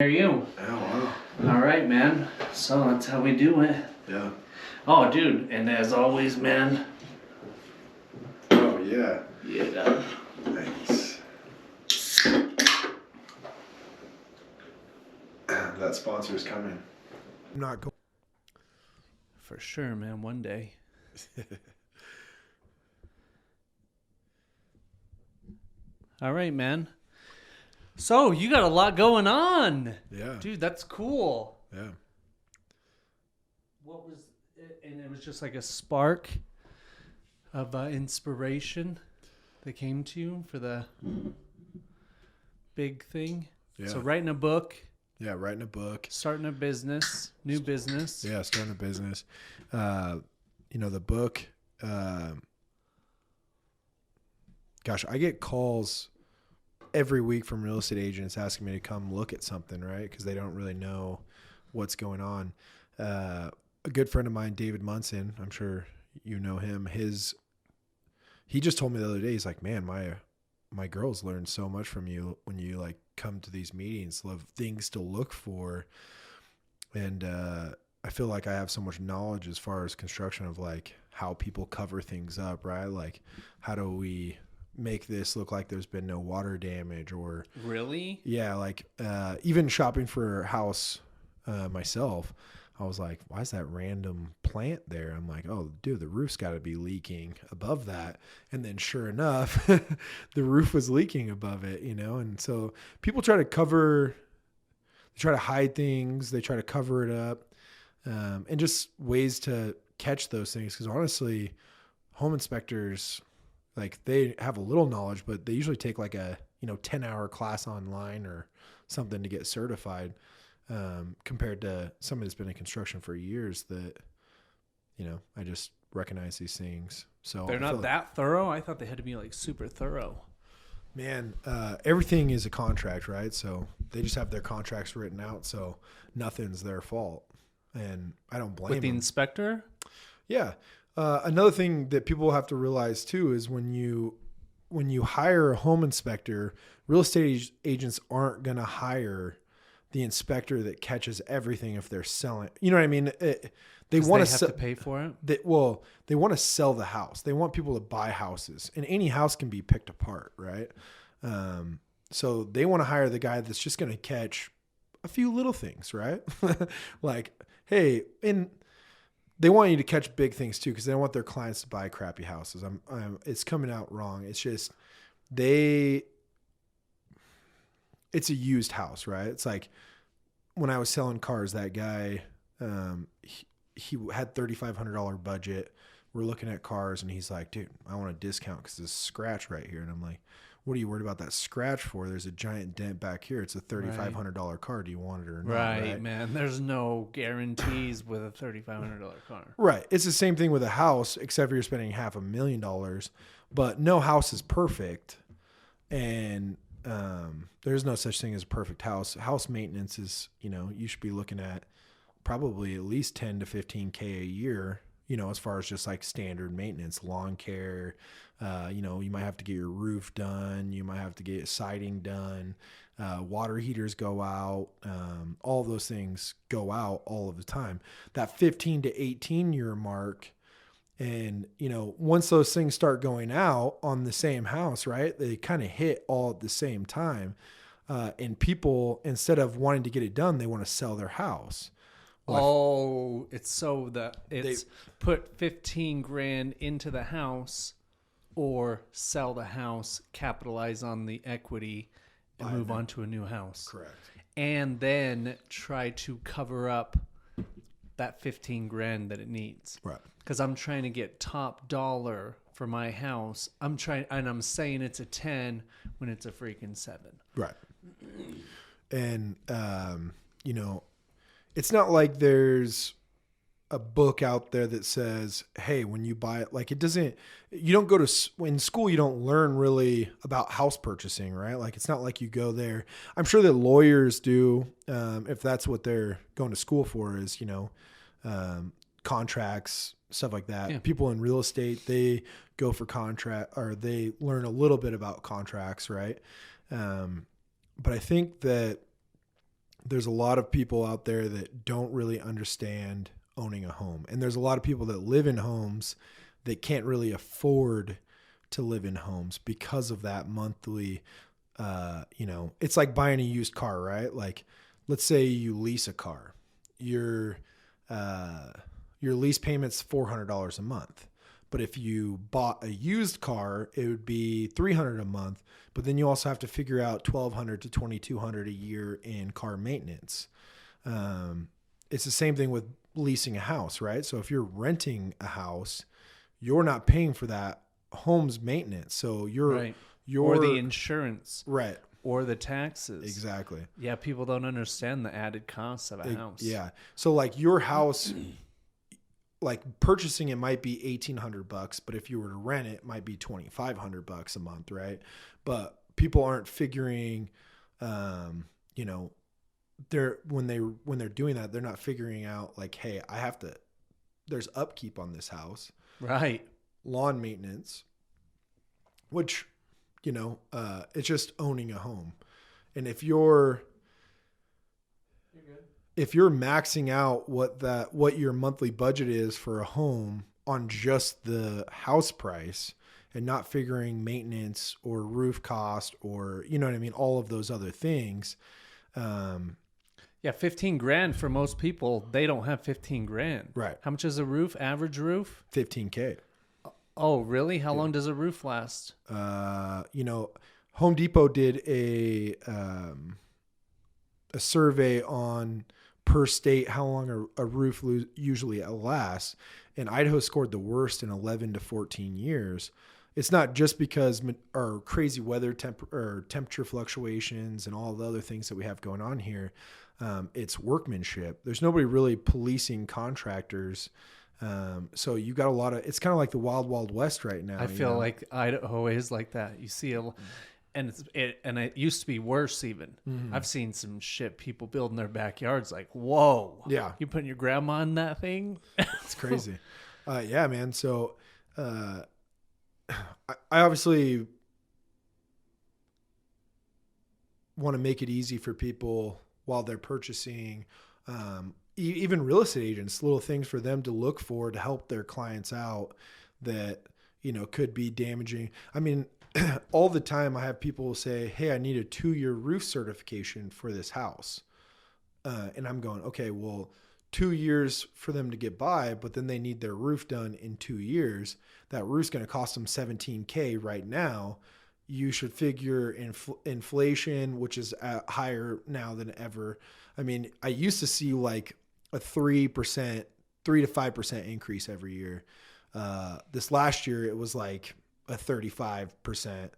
Are you? Oh, All right, man. So that's how we do it. wow. Oh, dude. And as always, man. Yeah. Oh, yeah. Yeah. Nice. That sponsor's coming. I'm not going. For sure, man. One day. All right, man. So you got a lot going on. Yeah. Dude, that's cool. Yeah. What was it? And it was just like a spark of inspiration that came to you for the big thing. Yeah. So writing a book, Yeah. Writing a book. starting a business, new business. Yeah. Starting a business. The book. Gosh, I get calls every week from real estate agents asking me to come look at something, right? Because they don't really know what's going on. A good friend of mine, David Munson, I'm sure you know him. He just told me the other day, he's like, man, my girls learn so much from you when you like come to these meetings, love things to look for. And I feel like I have so much knowledge as far as construction of like how people cover things up, right? Like how do we make this look like there's been no water damage or Really? yeah, like even shopping for a house myself, I was like, why is that random plant there? I'm like, oh, dude, the roof's got to be leaking above that. And then sure enough, the roof was leaking above it, And so people try to hide things. They try to cover it up and just ways to catch those things. Because honestly, home inspectors, like they have a little knowledge, but they usually take like a 10-hour class online or something to get certified, compared to somebody that's been in construction for years that I just recognize these things. So They're not that thorough? I thought they had to be like super thorough. Man, everything is a contract, right? So they just have their contracts written out, so nothing's their fault, and I don't blame With the them. inspector? Yeah. Another thing that people have to realize too is when you hire a home inspector, real estate agents aren't going to hire the inspector that catches everything if they're selling. You know what I mean? They want to pay for it. They want to sell the house. They want people to buy houses, and any house can be picked apart, right? So they want to hire the guy that's just going to catch a few little things, right? Like, hey, and they want you to catch big things too, because they don't want their clients to buy crappy houses. It's coming out wrong. It's just it's a used house, right? It's like when I was selling cars, that guy, he had $3,500 budget. We're looking at cars and he's like, dude, I want a discount because there's a scratch right here. And I'm like, what are you worried about that scratch for? There's a giant dent back here. It's a $3,500 car. Do you want it or not? Right, man. There's no guarantees with a $3,500 car. Right. It's the same thing with a house, except for you're spending $500,000, but no house is perfect. And there's no such thing as a perfect house. House maintenance is, you should be looking at probably at least 10 to 15K a year, as far as just like standard maintenance, lawn care. You might have to get your roof done. You might have to get siding done. Water heaters go out. All those things go out all of the time. That 15 to 18 year mark. And, once those things start going out on the same house, right, they kind of hit all at the same time. And people, instead of wanting to get it done, they want to sell their house. Put 15 grand into the house or sell the house, capitalize on the equity, and move on to a new house. Correct. And then try to cover up that 15 grand that it needs. Right. Because I'm trying to get top dollar for my house. I'm saying it's a 10 when it's a freaking 7. Right. And, it's not like there's a book out there that says, hey, when you buy it, like you don't go in school, you don't learn really about house purchasing, right? Like, it's not like you go there. I'm sure that lawyers do, if that's what they're going to school for is, contracts, stuff like that. Yeah. People in real estate, they go for contract or they learn a little bit about contracts, right? But I think that there's a lot of people out there that don't really understand owning a home. And there's a lot of people that live in homes that can't really afford to live in homes because of that monthly, it's like buying a used car, right? Like, let's say you lease a car, your lease payment's $400 a month. But if you bought a used car, it would be $300 a month. But then you also have to figure out $1,200 to $2,200 a year in car maintenance. It's the same thing with leasing a house, right? So if you're renting a house, you're not paying for that home's maintenance. So you're or the insurance, right, or the taxes. Exactly. Yeah, people don't understand the added costs of a house. Yeah. So like your house, like purchasing it might be $1,800, but if you were to rent it, it might be $2,500 a month, right? But people aren't figuring, they're when they're doing that, they're not figuring out like, hey, there's upkeep on this house, right? Lawn maintenance, which, it's just owning a home. And if you're maxing out what your monthly budget is for a home on just the house price and not figuring maintenance or roof cost or, all of those other things. Yeah, 15 grand for most people. They don't have 15 grand. Right. How much is a roof? Average roof? $15K. Oh, really? How long does a roof last? Home Depot did a survey on per state how long a roof usually lasts, and Idaho scored the worst in 11 to 14 years. It's not just because our crazy weather temperature fluctuations and all the other things that we have going on here. It's workmanship. There's nobody really policing contractors. So you got it's kind of like the wild, wild west right now. I feel like Idaho is like that. You see and it used to be worse even. Mm-hmm. I've seen some shit people build in their backyards like, whoa. Yeah. You putting your grandma in that thing? It's crazy. Yeah, man. So, I obviously want to make it easy for people while they're purchasing, even real estate agents, little things for them to look for to help their clients out that, could be damaging. I mean, all the time I have people say, hey, I need a 2-year roof certification for this house. And I'm going, okay, well, 2 years for them to get by, but then they need their roof done in 2 years. That roof's going to cost them $17K right now. You should figure inflation, which is higher now than ever. I mean, I used to see like a 3 to 5% increase every year. This last year, it was like a 35%.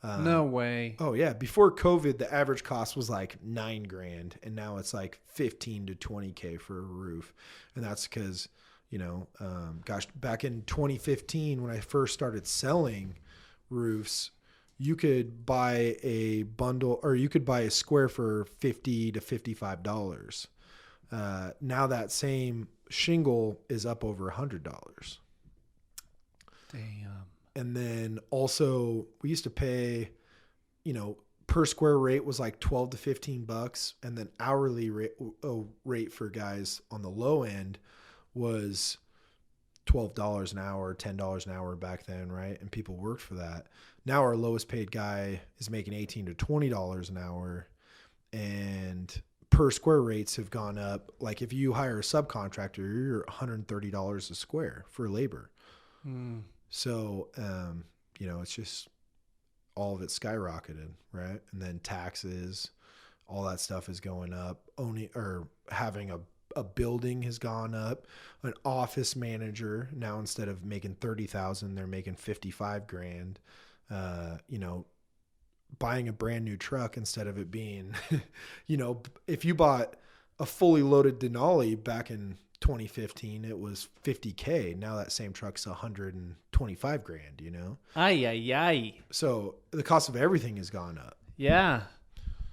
No way. Oh yeah. Before COVID, the average cost was like $9,000, and now it's like 15 to 20K for a roof. And that's because, back in 2015, when I first started selling roofs, you could buy a bundle, or you could buy a square for $50 to $55. Now that same shingle is up over $100. Damn. And then also we used to pay, per square rate was like $12 to $15. And then hourly rate for guys on the low end was $12 an hour, $10 an hour back then. Right. And people worked for that. Now our lowest paid guy is making $18 to $20 an hour, and per square rates have gone up. Like if you hire a subcontractor, you're $130 a square for labor. So, it's just all of it skyrocketed, right? And then taxes, all that stuff is going up. Having a building has gone up. An office manager now, instead of making $30,000, they're making $55,000. Buying a brand new truck, instead of it being, if you bought a fully loaded Denali back in 2015, it was $50K. Now that same truck's $125,000, Ay. So the cost of everything has gone up. Yeah.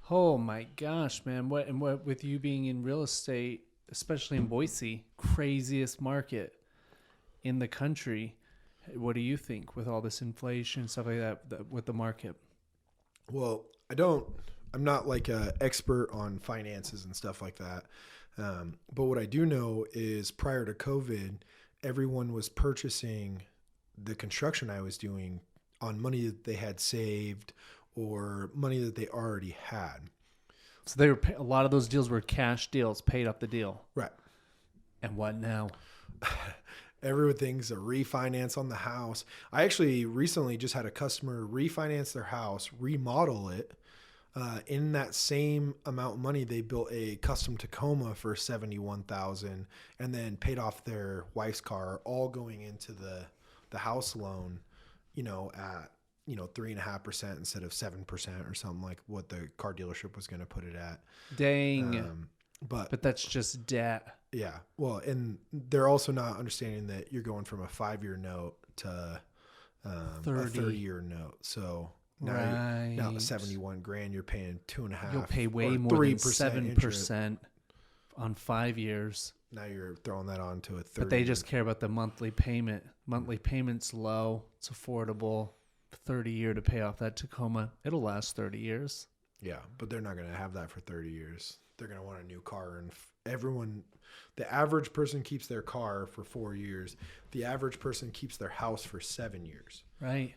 Oh my gosh, man. What with you being in real estate, especially in Boise, craziest market in the country. What do you think with all this inflation, stuff like that with the market? Well, I'm not like a expert on finances and stuff like that. But what I do know is prior to COVID, everyone was purchasing the construction I was doing on money that they had saved or money that they already had. So they were a lot of those deals were cash deals, paid up the deal. Right. And what now? Everything's a refinance on the house. I actually recently just had a customer refinance their house, remodel it. In that same amount of money, they built a custom Tacoma for $71,000 and then paid off their wife's car, all going into the house loan, at 3.5% instead of 7% or something like what the car dealership was going to put it at. Dang. But that's just debt. Yeah. Well, and they're also not understanding that you're going from a 5-year note to a 30-year note. So now 71 grand, you're paying 2.5. You'll pay way more than 7% on 5 years. Now you're throwing that on to a 30. But they just care about the monthly payment. Monthly payment's low. It's affordable. 30-year to pay off that Tacoma. It'll last 30 years. Yeah, but they're not going to have that for 30 years. They're going to want a new car. And the average person keeps their car for 4 years. The average person keeps their house for 7 years. Right.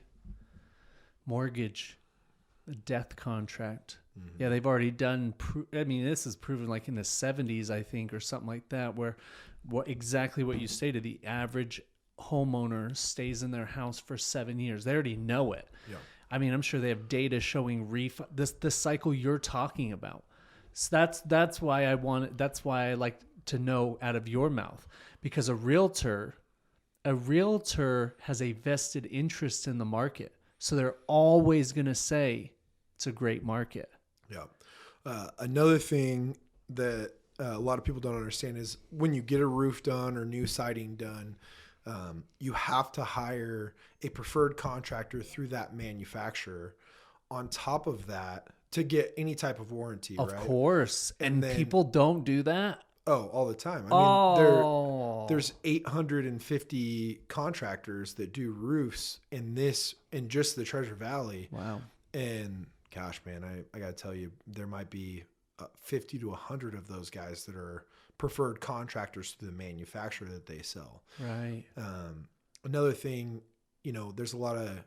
Mortgage, the death contract. Mm-hmm. Yeah, they've already done. This is proven like in the 70s, I think, or something like that, where exactly what you stated, the average homeowner stays in their house for 7 years. They already know it. Yeah. I'm sure they have data showing the cycle you're talking about. So that's why I like to know out of your mouth, because a realtor has a vested interest in the market. So they're always going to say it's a great market. Yeah. Another thing that a lot of people don't understand is when you get a roof done or new siding done, you have to hire a preferred contractor through that manufacturer on top of that to get any type of warranty, of right? Of course. And then, people don't do that? Oh, all the time. There's 850 contractors that do roofs in just the Treasure Valley. Wow. And gosh, man, I got to tell you, there might be 50 to 100 of those guys that are preferred contractors to the manufacturer that they sell. Right. Another thing, there's a lot of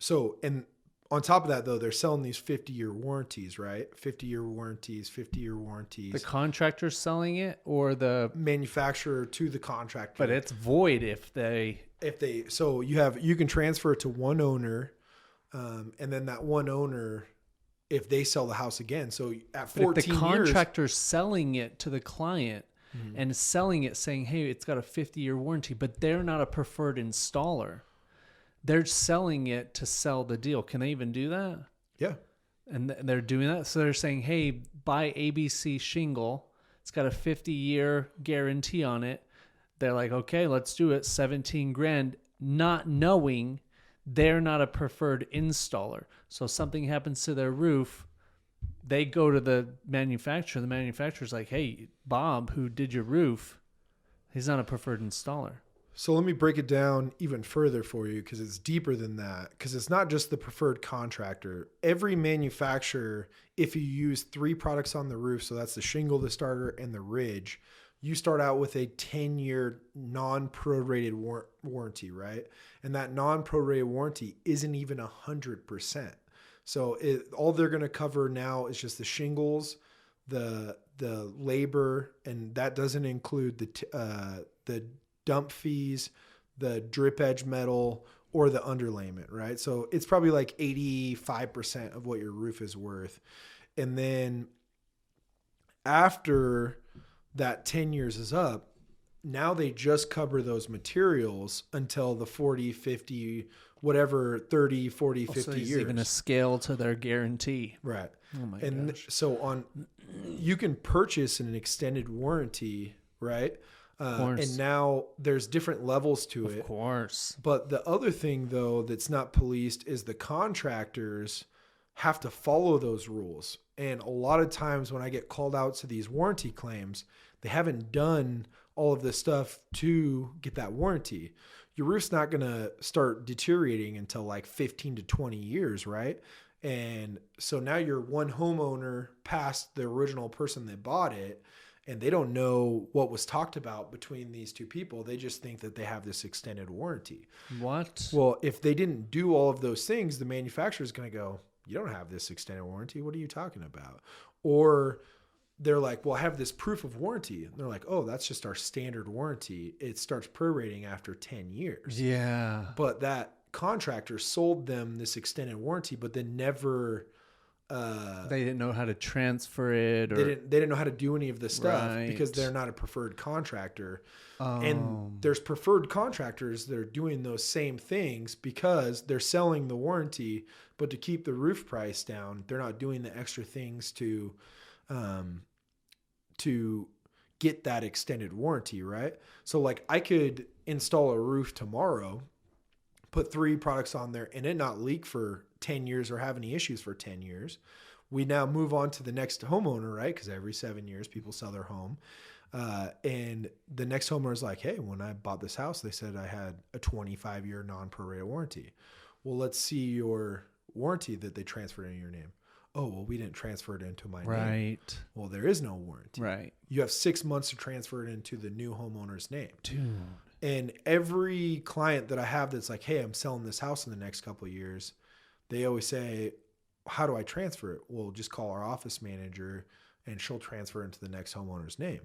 so, and on top of that though, they're selling these 50-year warranties, right? 50-year warranties. The contractor's selling it or the manufacturer to the contractor. But it's void so you can transfer it to one owner, and then that one owner, if they sell the house again. So at 14 years, the contractor's selling it to the client and selling it saying, hey, it's got a 50-year warranty, but they're not a preferred installer. They're selling it to sell the deal. Can they even do that? Yeah. And they're doing that. So they're saying, hey, buy ABC shingle. It's got a 50-year guarantee on it. They're like, okay, let's do it. 17 grand, not knowing they're not a preferred installer. So something happens to their roof. They go to the manufacturer. The manufacturer's like, hey, Bob, who did your roof, he's not a preferred installer. So let me break it down even further for you, because it's deeper than that, because it's not just the preferred contractor. Every manufacturer, if you use 3 products on the roof, so that's the shingle, the starter, and the ridge, you start out with a 10-year non-prorated warranty, right? And that non-prorated warranty isn't even 100%. So all they're going to cover now is just the shingles, the labor, and that doesn't include the dump fees, the drip edge metal, or the underlayment, right? So it's probably like 85% of what your roof is worth. And then after that 10 years is up, now they just cover those materials until the 40, 50, whatever, 30, 40, 50 so there's years. Even a scale to their guarantee. Right. Oh my gosh. So you can purchase an extended warranty, right? And now there's different levels to it. Of course. But the other thing, though, that's not policed is the contractors have to follow those rules. And a lot of times when I get called out to these warranty claims, they haven't done all of this stuff to get that warranty. your roof's not going to start deteriorating until like 15 to 20 years, right? And so now you're one homeowner past the original person that bought it, and they don't know what was talked about between these two people. They just think that they have this extended warranty. What? Well, if they didn't do all of those things, the manufacturer is going to go, you don't have this extended warranty. What are you talking about? Or they're like, well, I have this proof of warranty. And they're like, oh, that's just our standard warranty. It starts prorating after 10 years. Yeah. But that contractor sold them this extended warranty, but then never... they didn't know how to transfer it, or they didn't know how to do any of this stuff Right. because they're not a preferred contractor. Oh. And there's preferred contractors that are doing those same things because they're selling the warranty, but to keep the roof price down, they're not doing the extra things to get that extended warranty, right? So like I could install a roof tomorrow, put 3 products on there, and it not leak for 10 years or have any issues for 10 years. We now move on to the next homeowner, right? Because every 7 years people sell their home. And the next homeowner is like, hey, when I bought this house, they said I had a 25-year non-prorated warranty. Well, let's see your warranty that they transferred in your name. Oh, well, we didn't transfer it into my name. Right. Well, there is no warranty. Right. You have 6 months to transfer it into the new homeowner's name. Dude. And every client that I have that's like, hey, I'm selling this house in the next couple of years, they always say, how do I transfer it? Well, just call our office manager and she'll transfer into the next homeowner's name.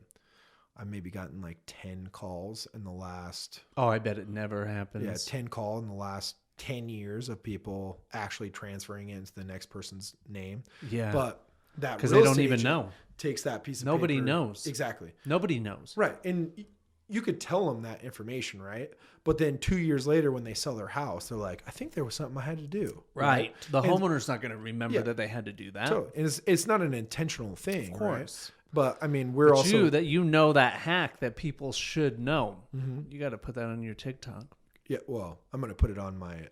I've maybe gotten like 10 calls in the last... Oh, I bet it never happens. Yeah, 10 calls in the last 10 years of people actually transferring it into the next person's name. Yeah. But that because real they don't estate even agent know. takes that piece of Nobody paper. knows. Exactly. Nobody knows. Right. And you could tell them that information, right? But then 2 years later, when they sell their house, they're like, I think there was something I had to do. Right. The And- homeowner's not going to remember Yeah. that they had to do that. Totally. And it's not an intentional thing, Of course. right? But I mean, we're But also... you know that hack that people should know. Mhm. You got to put that on your TikTok. Yeah, well, I'm going to put it on my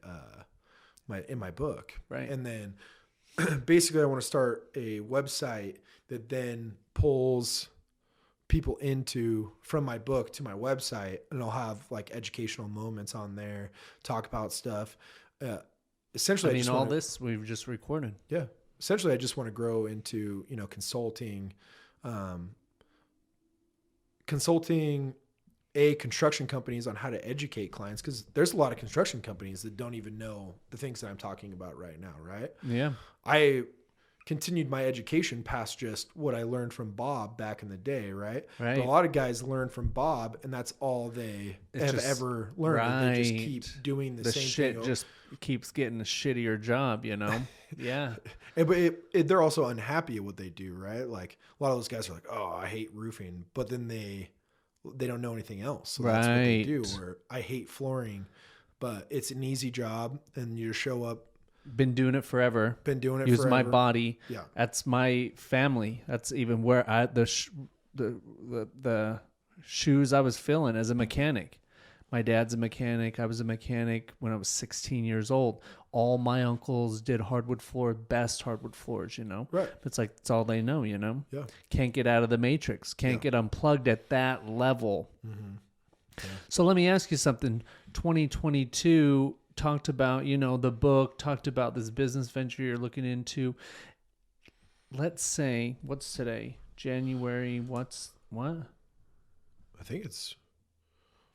in my book. Right. And then basically I want to start a website that then pulls people into from my book to my website, and I'll have like educational moments on there, talk about stuff. Essentially, I mean, just all wanna, this we've just recorded. yeah. Essentially, I just want to grow into, consulting construction companies on how to educate clients, because there's a lot of construction companies that don't even know the things that I'm talking about right now, right? Yeah. I continued my education past just what I learned from Bob back in the day, right? Right. But a lot of guys learn from Bob, and that's all they It's have just- ever learned. And they just right. keep doing the The same shit thing. just keeps getting a shittier job, you know? Yeah. But they're also unhappy at what they do, right? Like a lot of those guys are like, "Oh, I hate roofing," but then they don't know anything else. So that's what they do. Right. Or I hate flooring, but it's an easy job, and you show up. Been doing it forever. Been doing it Use forever. my body. Yeah. That's my family. That's even where the shoes I was filling as a mechanic. My dad's a mechanic. I was a mechanic when I was 16 years old. All my uncles did hardwood floor, best hardwood floors, you know? Right. It's like, it's all they know, you know? Yeah. Can't get out of the matrix. Can't Yeah. get unplugged at that level. Mm-hmm. Yeah. So let me ask you something. 2022 talked about, the book, talked about this business venture you're looking into. Let's say, what's today? January, what? I think it's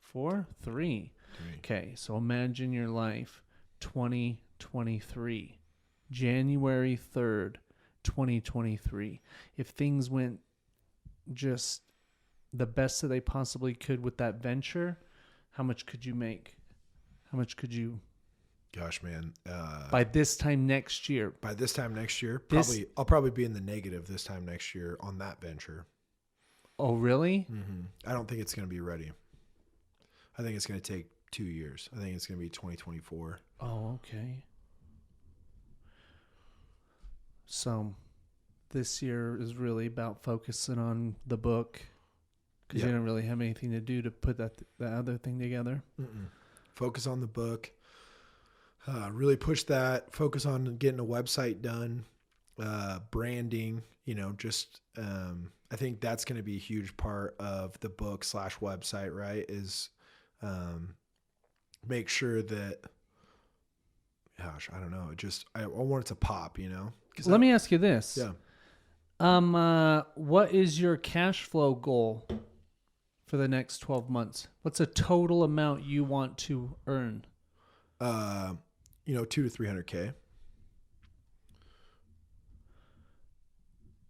4? 3. Okay, so imagine your life, 2023, January 3rd, 2023. If things went just the best that they possibly could with that venture, how much could you make? How much could you? Gosh, man. By this time next year. By this time next year, This- I'll probably be in the negative this time next year on that venture. Oh, really? Mm-hmm. I don't think it's going to be ready. I think it's going to take 2 years. I think it's going to be 2024. Oh, okay. So this year is really about focusing on the book, because you Yeah. don't really have anything to do to put that other thing together. Focus on the book. Really push that. Focus on getting a website done. Branding. I think that's going to be a huge part of the book /website. Right? Is make sure that, gosh, I don't know. I want it to pop, you know? Let me ask you this. Yeah. What is your cash flow goal for the next 12 months? What's a total amount you want to earn? 200 to 300K.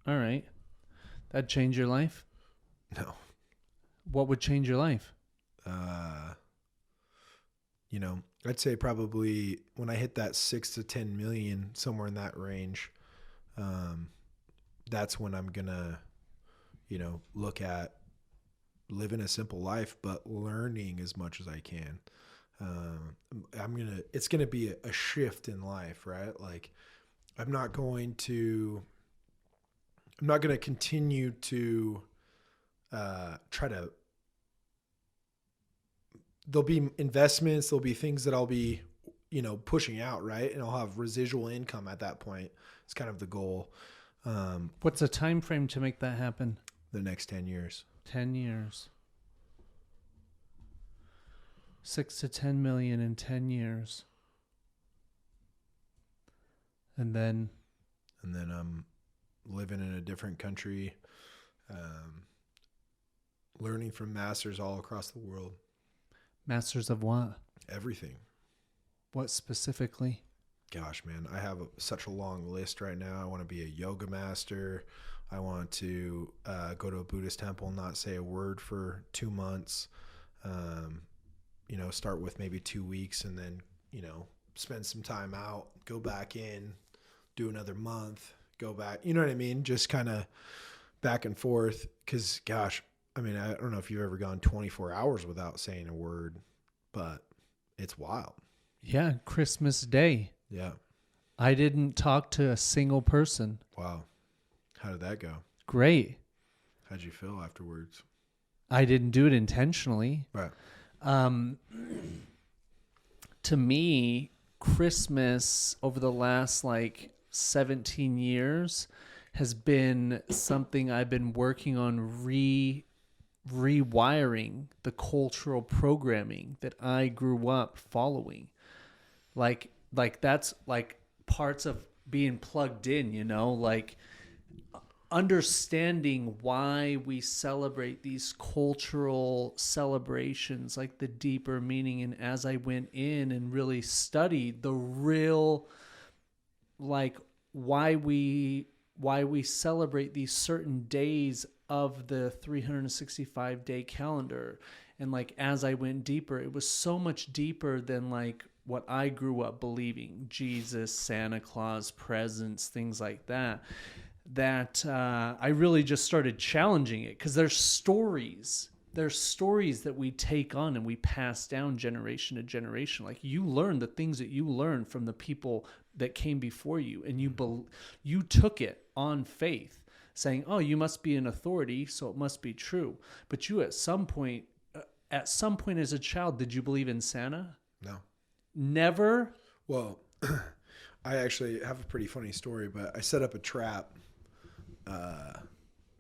All right. That'd change your life? No. What would change your life? I'd say probably when I hit that 6 to 10 million, somewhere in that range, that's when I'm gonna, look at living a simple life, but learning as much as I can. It's gonna be a shift in life, right? Like, I'm not going to continue to try to. There'll be investments. There'll be things that I'll be, pushing out, right? And I'll have residual income at that point. It's kind of the goal. What's a time frame to make that happen? The next 10 years. 10 years. 6 to 10 million in 10 years. And then I'm living in a different country, learning from masters all across the world. Masters of what? Everything. What specifically? Gosh, man, I have such a long list right now. I want to be a yoga master. I want to go to a Buddhist temple and not say a word for 2 months. Start with maybe 2 weeks and then, spend some time out, go back in, do another month, go back. You know what I mean? Just kind of back and forth. Because, gosh, I don't know if you've ever gone 24 hours without saying a word, but it's wild. Yeah, Christmas Day. Yeah. I didn't talk to a single person. Wow. How did that go? Great. How'd you feel afterwards? I didn't do it intentionally. Right. To me, Christmas over the last 17 years has been something I've been working on rewiring the cultural programming that I grew up following. Like that's parts of being plugged in, understanding why we celebrate these cultural celebrations, like the deeper meaning. And as I went in and really studied the real, why we celebrate these certain days of the 365-day calendar. And as I went deeper, it was so much deeper than what I grew up believing, Jesus, Santa Claus, presents, things like that, I really just started challenging it, because there's stories that we take on and we pass down generation to generation. You learn the things that you learn from the people that came before you, and you took it on faith, saying, oh, you must be an authority, so it must be true. But you at some point as a child, did you believe in Santa? No. Never? Well, I actually have a pretty funny story, but I set up a trap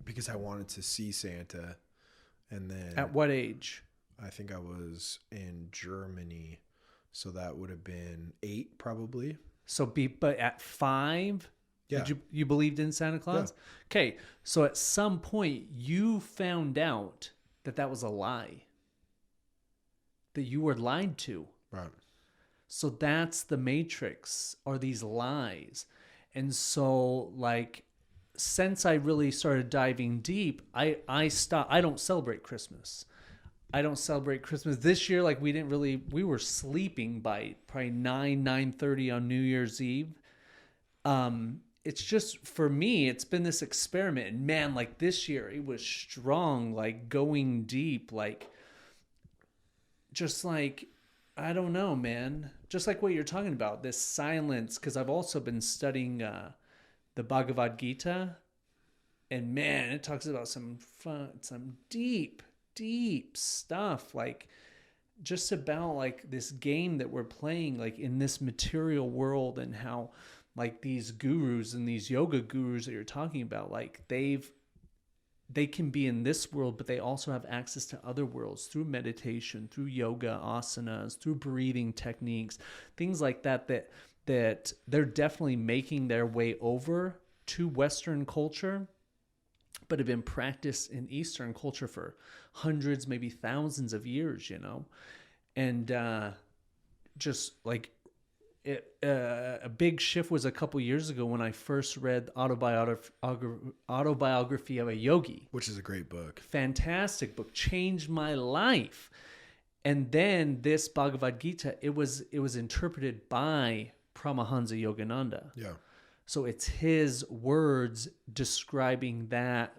because I wanted to see Santa. And then At what age? I think I was in Germany, so that would have been 8 probably. But at 5, yeah. You believed in Santa Claus? Yeah. Okay, so at some point you found out that was a lie, that you were lied to. Right. So that's the matrix, are these lies. And so since I really started diving deep, I stopped. I don't celebrate Christmas. This year. We were sleeping by probably 9:30 on New Year's Eve. It's just, for me, it's been this experiment. And man, this year it was strong, going deep, I don't know, man. Just what you're talking about, this silence, because I've also been studying the Bhagavad Gita, and man, it talks about some deep stuff, just about this game that we're playing, in this material world, and how these gurus and these yoga gurus that you're talking about, they've they can be in this world, but they also have access to other worlds through meditation, through yoga, asanas, through breathing techniques, things like that they're definitely making their way over to Western culture, but have been practiced in Eastern culture for hundreds, maybe thousands of years, you know? And just like a big shift was a couple years ago when I first read Autobiography of a Yogi. Which is a great book. Fantastic book. Changed my life. And then this Bhagavad Gita, it was interpreted by Paramahansa Yogananda. Yeah. So it's his words describing that,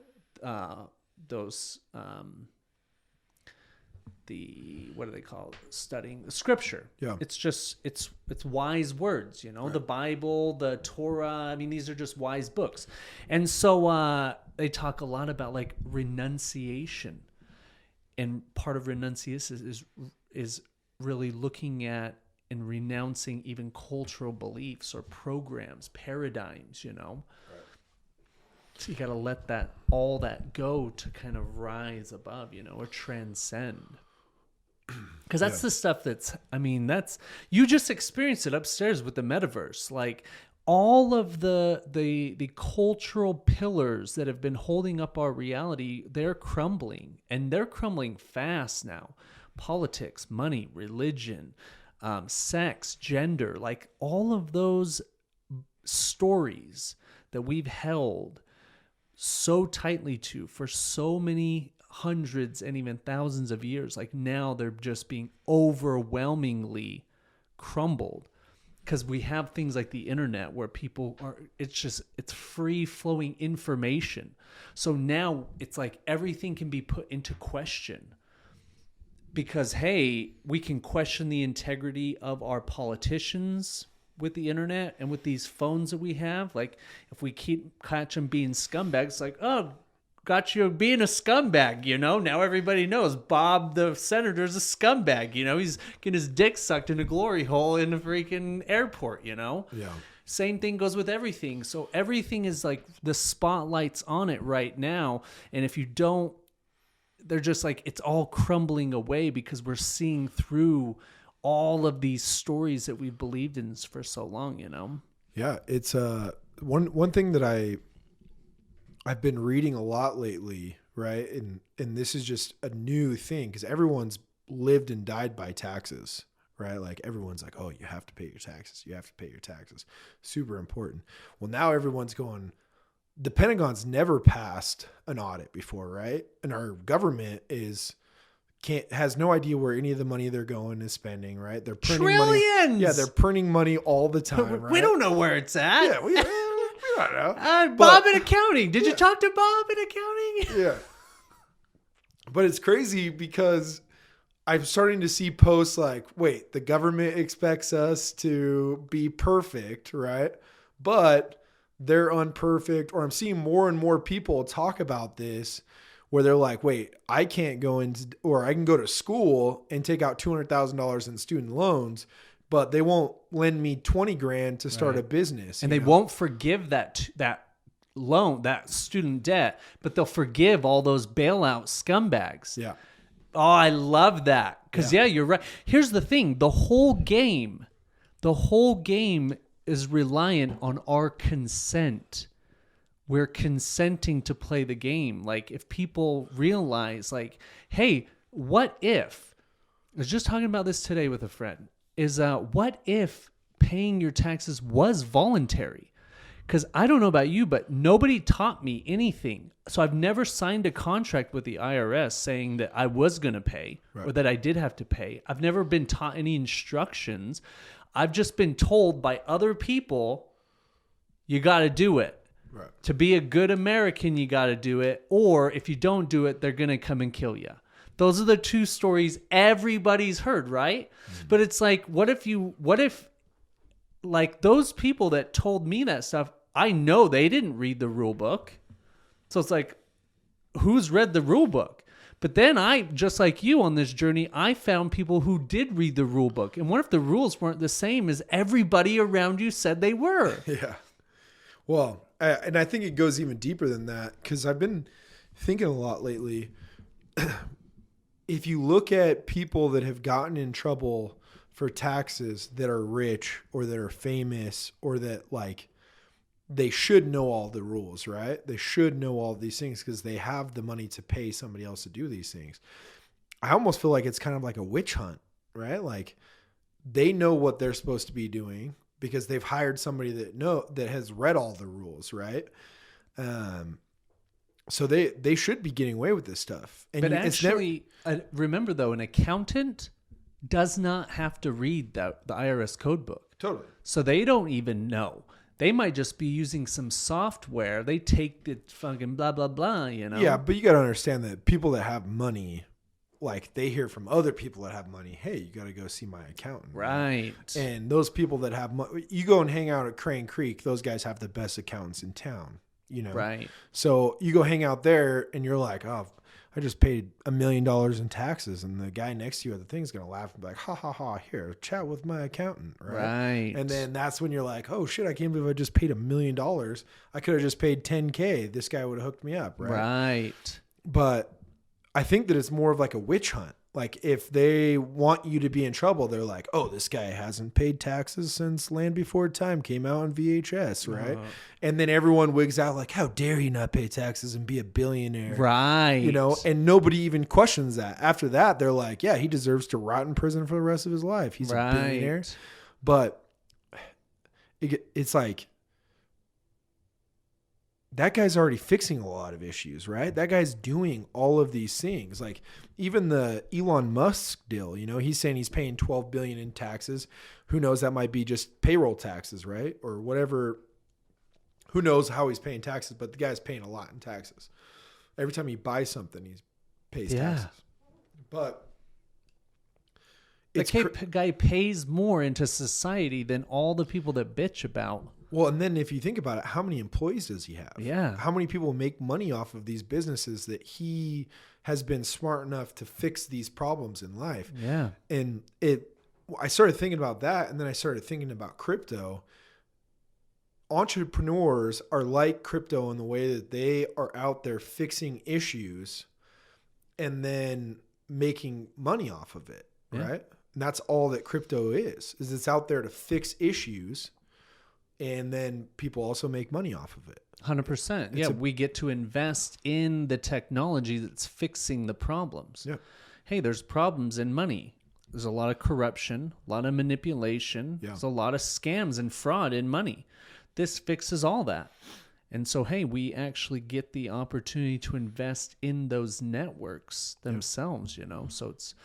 what do they call it? Studying the scripture. Yeah. It's just, it's wise words, you know, right. The Bible, the Torah. I mean, these are just wise books. And so they talk a lot about like renunciation. And part of renunciation is really looking at and renouncing even cultural beliefs or programs, paradigms, you know. Right. So you got to let all that go to kind of rise above, you know, or transcend. Because that's the stuff you just experienced it upstairs with the metaverse. Like all of the cultural pillars that have been holding up our reality, they're crumbling, and they're crumbling fast now. Politics, money, religion, sex, gender, like all of those stories that we've held so tightly to for so many hundreds and even thousands of years, like now they're just being overwhelmingly crumbled because we have things like the internet where it's free flowing information. So now it's like everything can be put into question because, hey, we can question the integrity of our politicians with the internet and with these phones that we have. Like if we catch them being scumbags, like, oh, got you being a scumbag, you know? Now everybody knows Bob the senator's a scumbag, you know? He's getting his dick sucked in a glory hole in a freaking airport, you know? Yeah. Same thing goes with everything. So everything is like the spotlight's on it right now. And if you don't, they're just like, it's all crumbling away because we're seeing through all of these stories that we've believed in for so long, you know? Yeah. It's one thing that I've been reading a lot lately, right? And this is just a new thing because everyone's lived and died by taxes, right? Like everyone's like, oh, you have to pay your taxes. You have to pay your taxes. Super important. Well, now everyone's going, the Pentagon's never passed an audit before, right? And our government has no idea where any of the money they're going is spending, right? They're printing trillions. Money. Yeah, they're printing money all the time, right? We don't know where it's at. Yeah, we don't know. Bob in accounting. Did you talk to Bob in accounting? Yeah. But it's crazy because I'm starting to see posts like, wait, the government expects us to be perfect, right? But they're unperfect. Or I'm seeing more and more people talk about this where they're like, wait, I can't go into, or I can go to school and take out $200,000 in student loans, but they won't lend me 20 grand to start a business. And they won't forgive that loan, that student debt, but they'll forgive all those bailout scumbags. Yeah. Oh, I love that. Because, you're right. Here's the thing. The whole game is reliant on our consent. We're consenting to play the game. Like, if people realize, like, hey, what if, I was just talking about this today with a friend, is what if paying your taxes was voluntary? Because I don't know about you, but nobody taught me anything. So I've never signed a contract with the IRS saying that I was going to pay or that I did have to pay. I've never been taught any instructions. I've just been told by other people, you got to do it. Right. To be a good American, you got to do it. Or if you don't do it, they're going to come and kill you. Those are the two stories everybody's heard, right? Mm-hmm. But it's like, what if like those people that told me that stuff, I know they didn't read the rule book. So it's like, who's read the rule book? But then I, just like you on this journey, I found people who did read the rule book. And what if the rules weren't the same as everybody around you said they were? Yeah. Well, and I think it goes even deeper than that because I've been thinking a lot lately. If you look at people that have gotten in trouble for taxes that are rich or that are famous or that like they should know all the rules, right? They should know all these things because they have the money to pay somebody else to do these things. I almost feel like it's kind of like a witch hunt, right? Like they know what they're supposed to be doing because they've hired somebody that has read all the rules, right? So they should be getting away with this stuff. And but actually, remember though, an accountant does not have to read the IRS code book. Totally. So they don't even know. They might just be using some software. They take the fucking blah, blah, blah, you know? Yeah, but you got to understand that people that have money, like they hear from other people that have money, hey, you got to go see my accountant. Right. And those people that have money, you go and hang out at Crane Creek, those guys have the best accountants in town, you know? Right. So you go hang out there and you're like, oh, I just paid $1 million in taxes. And the guy next to you at the thing's going to laugh and be like, ha, ha, ha, here, chat with my accountant. Right. And then that's when you're like, oh, shit, I can't believe I just paid $1 million. I could have just paid $10K. This guy would have hooked me up. Right. But I think that it's more of like a witch hunt. Like if they want you to be in trouble, they're like, oh, this guy hasn't paid taxes since Land Before Time came out on VHS, right? And then everyone wigs out like, how dare he not pay taxes and be a billionaire? Right. You know, and nobody even questions that. After that, they're like, yeah, he deserves to rot in prison for the rest of his life. He's a billionaire. But it's like, that guy's already fixing a lot of issues, right? That guy's doing all of these things. Like even the Elon Musk deal, you know, he's saying he's paying $12 billion in taxes. Who knows? That might be just payroll taxes, right? Or whatever. Who knows how he's paying taxes, but the guy's paying a lot in taxes. Every time he buys something, he pays taxes. But the guy pays more into society than all the people that bitch about. Well, and then if you think about it, how many employees does he have? Yeah. How many people make money off of these businesses that he has been smart enough to fix these problems in life? Yeah. And I started thinking about that, and then I started thinking about crypto. Entrepreneurs are like crypto in the way that they are out there fixing issues and then making money off of it, right? And that's all that crypto is it's out there to fix issues. And then people also make money off of it. 100%. Yeah, we get to invest in the technology that's fixing the problems. Yeah. Hey, there's problems in money. There's a lot of corruption, a lot of manipulation. Yeah. There's a lot of scams and fraud in money. This fixes all that. And so, hey, we actually get the opportunity to invest in those networks themselves, you know? So it's,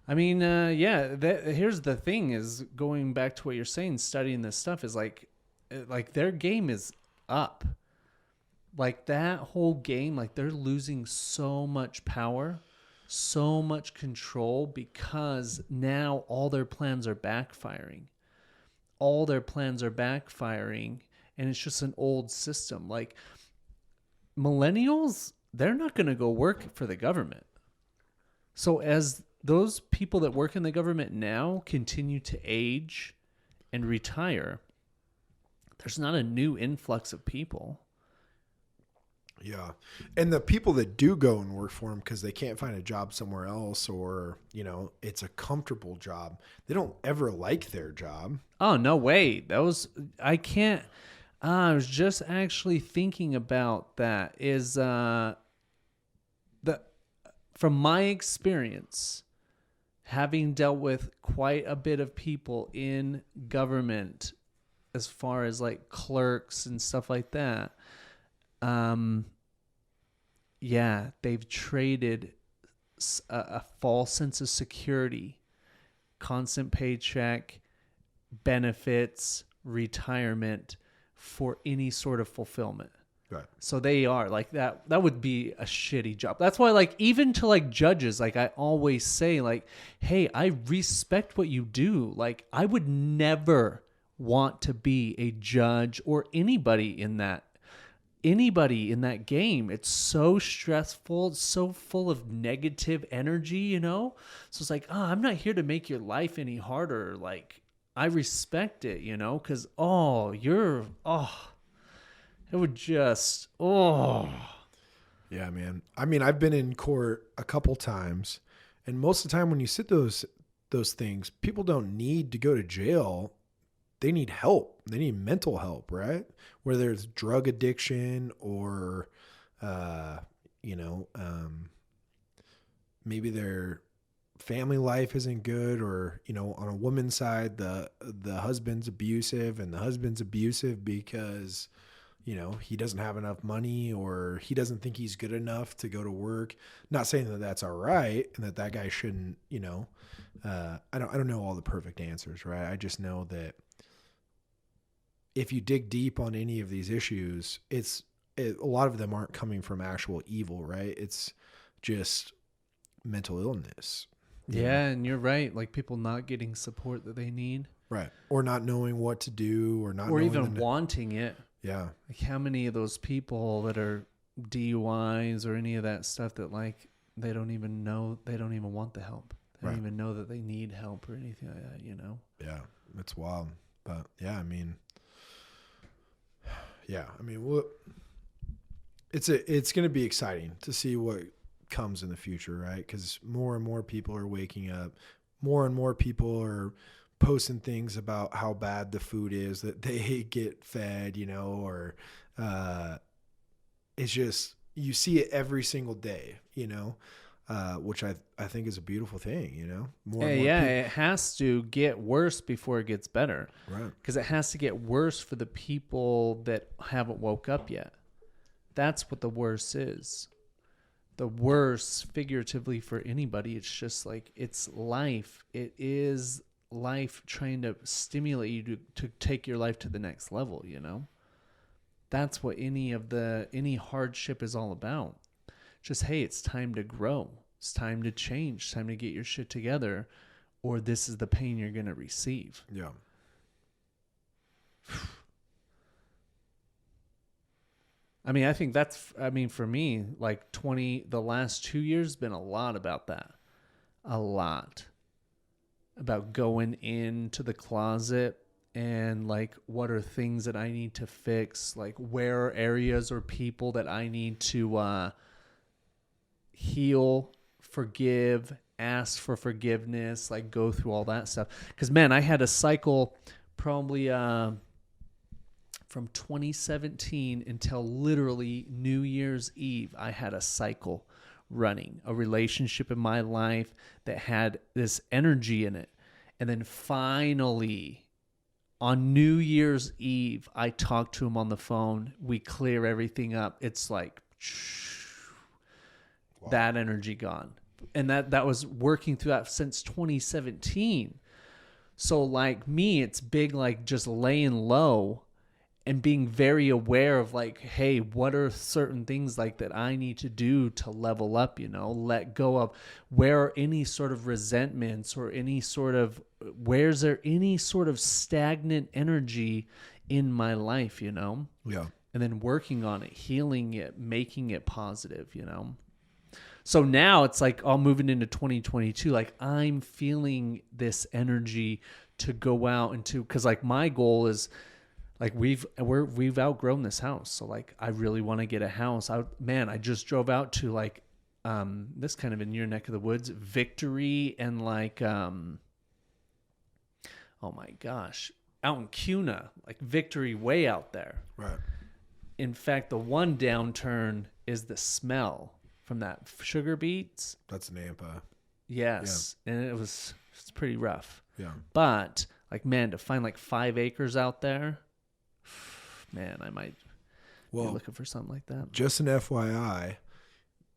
I mean, here's the thing is going back to what you're saying, studying this stuff is like their game is up. Like that whole game, like they're losing so much power, so much control because now all their plans are backfiring. And it's just an old system. Like millennials, they're not going to go work for the government. So as those people that work in the government now continue to age and retire, there's not a new influx of people. Yeah. And the people that do go and work for them because they can't find a job somewhere else or, you know, it's a comfortable job, they don't ever like their job. Oh, no way. I was just actually thinking about that from my experience, having dealt with quite a bit of people in government as far as like clerks and stuff like that. They've traded a false sense of security, constant paycheck, benefits, retirement for any sort of fulfillment. Right. So they are like that would be a shitty job. That's why like even to like judges, like I always say like, hey, I respect what you do. Like I would never want to be a judge or anybody in that game. It's so stressful. It's so full of negative energy, you know? So it's like, I'm not here to make your life any harder. Like I respect it, you know? Cause it would just, Yeah, man. I mean, I've been in court a couple times, and most of the time when you sit those things, people don't need to go to jail. They need help. They need mental help, right? Whether it's drug addiction or, uh, you know, maybe their family life isn't good, or on a woman's side, the husband's abusive, and the husband's abusive because he doesn't have enough money, or he doesn't think he's good enough to go to work. Not saying that that's all right and that guy shouldn't. I don't know all the perfect answers, right? I just know that if you dig deep on any of these issues, a lot of them aren't coming from actual evil, right? It's just mental illness. Yeah, and you're right. Like people not getting support that they need. Right. Or not knowing what to do, or not or knowing even wanting it. Yeah. Like how many of those people that are DUIs or any of that stuff that like they don't even know, they don't even want the help. They don't even know that they need help or anything like that, Yeah, it's wild. But yeah, I mean, it's going to be exciting to see what comes in the future, right? Because more and more people are waking up. More and more people are posting things about how bad the food is that they get fed, or it's just, you see it every single day, which I think is a beautiful thing, more and more it has to get worse before it gets better. Right. Because it has to get worse for the people that haven't woke up yet. That's what the worst is. The worst, figuratively, for anybody, it's just like, it's life. It is life trying to stimulate you to take your life to the next level, That's what any hardship is all about. Just, hey, it's time to grow. It's time to change. It's time to get your shit together, or this is the pain you're going to receive. Yeah. I mean, I think for me, like the last 2 years been a lot about that. A lot about going into the closet and like, what are things that I need to fix? Like where are areas or people that I need to heal, forgive, ask for forgiveness, like go through all that stuff. Cause man, I had a cycle probably, from 2017 until literally New Year's Eve, I had a cycle running, a relationship in my life that had this energy in it. And then finally, on New Year's Eve, I talked to him on the phone. We clear everything up. It's like, wow. That energy gone. And that was working through that since 2017. So like me, it's big, like just laying low and being very aware of like, hey, what are certain things like that I need to do to level up, let go of where are any sort of resentments or where's there any sort of stagnant energy in my life, Yeah. And then working on it, healing it, making it positive, So now it's like all moving into 2022, like I'm feeling this energy to go out into, because like my goal is, like we've outgrown this house. So like, I really want to get a house. I just drove out to like, this kind of in your neck of the woods, Victory, and like, oh my gosh, out in Cuna, like Victory way out there. Right. In fact, the one downturn is the smell from that sugar beets. That's Nampa. Yes. Yeah. And it's pretty rough. Yeah. But like, man, to find like 5 acres out there, man, I might be looking for something like that. Just an FYI,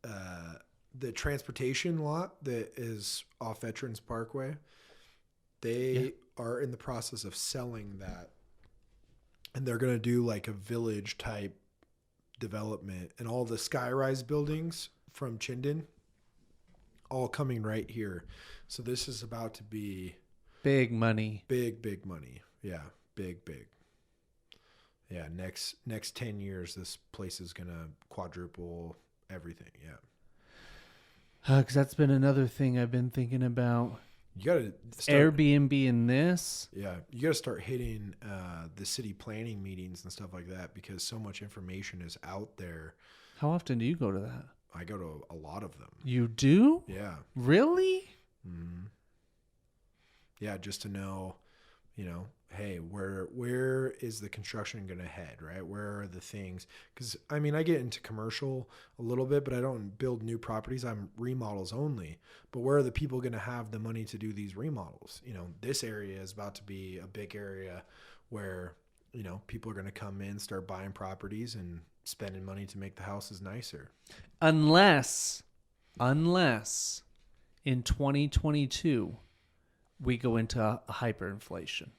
the transportation lot that is off Veterans Parkway, they are in the process of selling that. And they're going to do like a village type development, and all the skyrise buildings from Chinden all coming right here. So this is about to be big money. Big money. Yeah. Big. Yeah, next 10 years, this place is going to quadruple everything. Yeah. Because that's been another thing I've been thinking about You got to start. Airbnb in this. Yeah, you got to start hitting the city planning meetings and stuff like that because so much information is out there. How often do you go to that? I go to a lot of them. You do? Yeah. Really? Mm-hmm. Yeah, just to know, hey, where is the construction going to head, right? Where are the things? Because, I mean, I get into commercial a little bit, but I don't build new properties. I'm remodels only. But where are the people going to have the money to do these remodels? This area is about to be a big area where, people are going to come in, start buying properties and spending money to make the houses nicer. Unless in 2022, we go into a hyperinflation.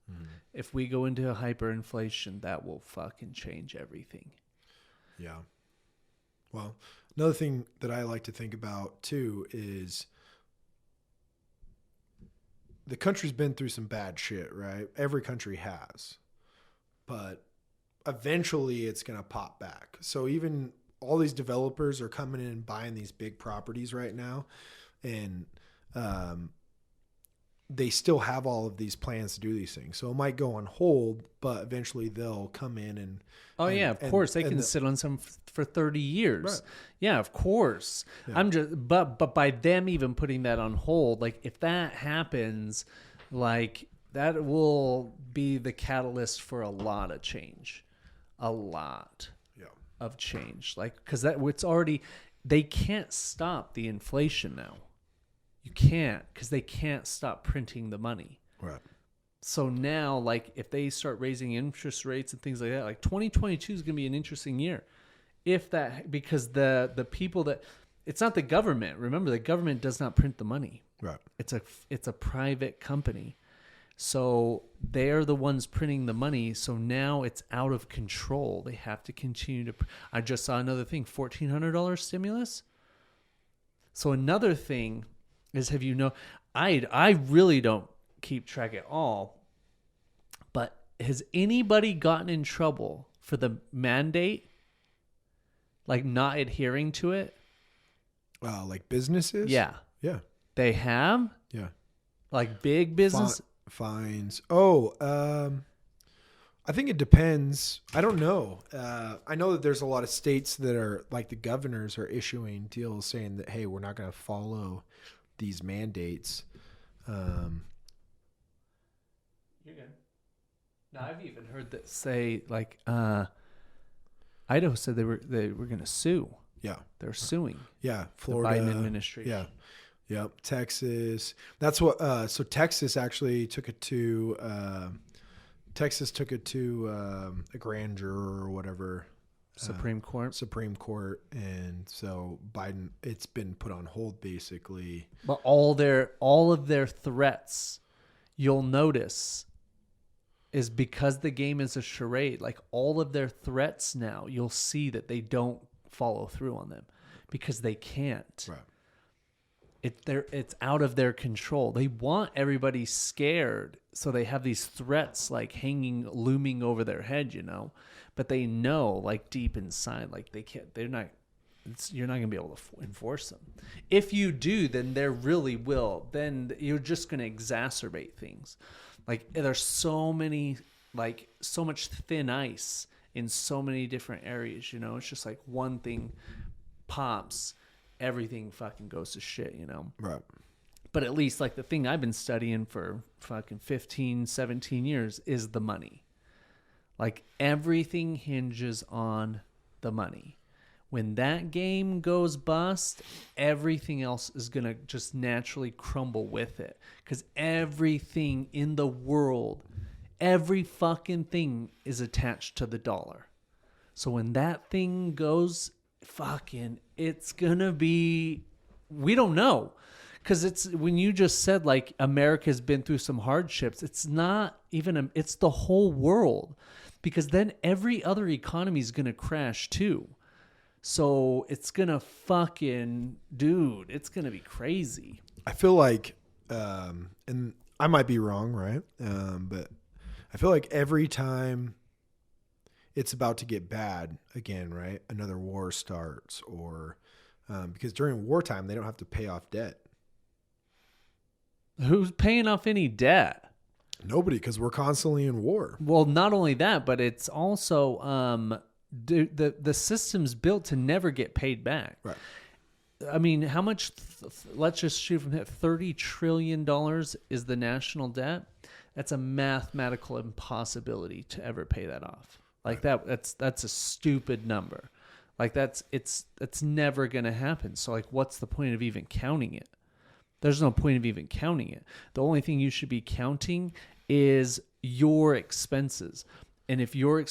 Mm-hmm. If we go into a hyperinflation, that will fucking change everything. Yeah. Well, another thing that I like to think about too is the country's been through some bad shit, right? Every country has. But eventually it's going to pop back. So even all these developers are coming in and buying these big properties right now. And, they still have all of these plans to do these things. So it might go on hold, but eventually they'll come in and... Of course. They can sit on some for 30 years. Right. Yeah, of course. Yeah. But by them even putting that on hold, like if that happens, like that will be the catalyst for a lot of change. A lot of change. Like, cause it's already, they can't stop the inflation now. You can't, because they can't stop printing the money. Right. So now, like, if they start raising interest rates and things like that, like 2022 is going to be an interesting year. Because the people that, it's not the government. Remember, the government does not print the money. Right. It's a private company. So they're the ones printing the money. So now it's out of control. They have to continue to. I just saw another thing, $1,400 stimulus. So another thing is, I really don't keep track at all, but has anybody gotten in trouble for the mandate, like not adhering to it? Like businesses? Yeah. They have? Yeah. Like big business? Fines. I think it depends. I don't know. I know that there's a lot of states that are, like the governors are issuing deals saying that, hey, we're not going to follow these mandates. You're good. No, I've even heard that say like Idaho said they were going to sue. Yeah, they're suing. Yeah, Florida, the Biden administration. Yeah, yep. Texas. That's what. So Texas actually took it to. Texas took it to a grand juror or whatever. Supreme Court, and so Biden, it's been put on hold basically. But all of their threats, you'll notice, is because the game is a charade. Like all of their threats now, you'll see that they don't follow through on them because they can't. Right. It's out of their control. They want everybody scared, so they have these threats like looming over their head, But they know, like deep inside, like you're not going to be able to enforce them. If you do, then there really will. Then you're just going to exacerbate things. Like there's so much thin ice in so many different areas, It's just like one thing pops, everything fucking goes to shit, Right. But at least like the thing I've been studying for fucking 15, 17 years is the money. Like everything hinges on the money. When that game goes bust, everything else is going to just naturally crumble with it. Because everything in the world, every fucking thing is attached to the dollar. So when that thing goes, it's going to be, we don't know. Because it's when you just said like America's been through some hardships, it's not even, it's the whole world. Because then every other economy is going to crash too. So it's going to it's going to be crazy. I feel like, and I might be wrong, right? But I feel like every time it's about to get bad again, right? Another war starts because during wartime, they don't have to pay off debt. Who's paying off any debt? Nobody, because we're constantly in war. Well, not only that, but it's also the system's built to never get paid back. Right. I mean, how much? Let's just shoot from that. $30 trillion is the national debt. That's a mathematical impossibility to ever pay that off. Like that's a stupid number. Like that's never going to happen. So like, what's the point of even counting it? There's no point of even counting it. The only thing you should be counting is your expenses. And if your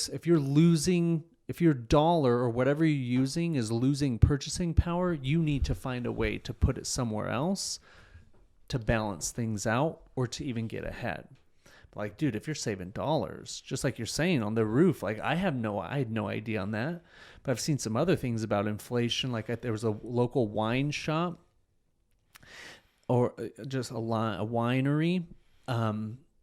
dollar or whatever you're using is losing purchasing power, you need to find a way to put it somewhere else to balance things out or to even get ahead. Like, dude, if you're saving dollars, just like you're saying on the roof, like I had no idea on that, but I've seen some other things about inflation. Like there was a local wine shop or just a winery.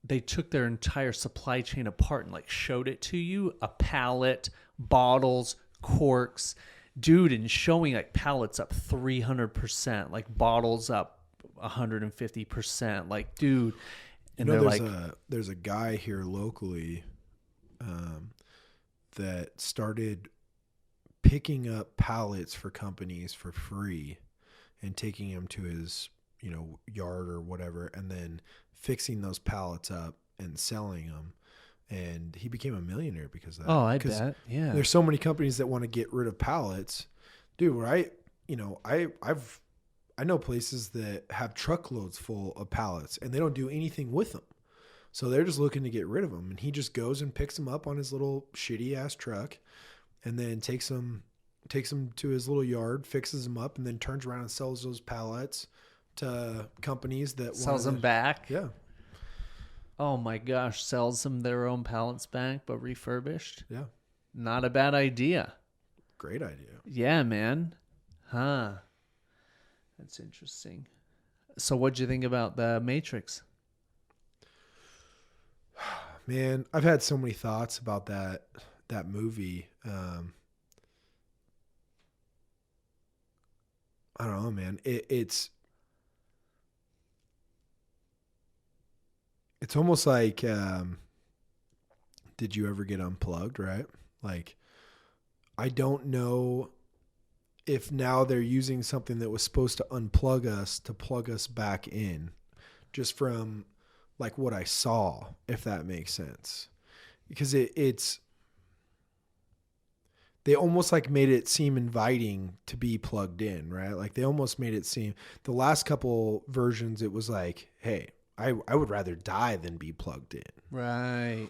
They took their entire supply chain apart and like showed it to you, a pallet, bottles, corks, dude, and showing like pallets up 300%, like bottles up 150%, like dude. And you know, they're there's a guy here locally that started picking up pallets for companies for free and taking them to his, yard or whatever, and then fixing those pallets up and selling them. And he became a millionaire because of that. Oh, I bet. Yeah. There's so many companies that want to get rid of pallets. Dude, right? I know places that have truckloads full of pallets and they don't do anything with them. So they're just looking to get rid of them. And he just goes and picks them up on his little shitty ass truck and then takes them to his little yard, fixes them up, and then turns around and sells those pallets to companies that sells them back. Yeah. Oh my gosh. Sells them their own pallets back, but refurbished. Yeah. Not a bad idea. Great idea. Yeah, man. Huh. That's interesting. So what'd you think about The Matrix? Man, I've had so many thoughts about that movie. I don't know, man. It's almost like, did you ever get unplugged, right? Like, I don't know if now they're using something that was supposed to unplug us to plug us back in, just from like what I saw, if that makes sense. Because it's they almost like made it seem inviting to be plugged in, right? Like they almost made it seem, the last couple versions, it was like, hey, I would rather die than be plugged in. Right.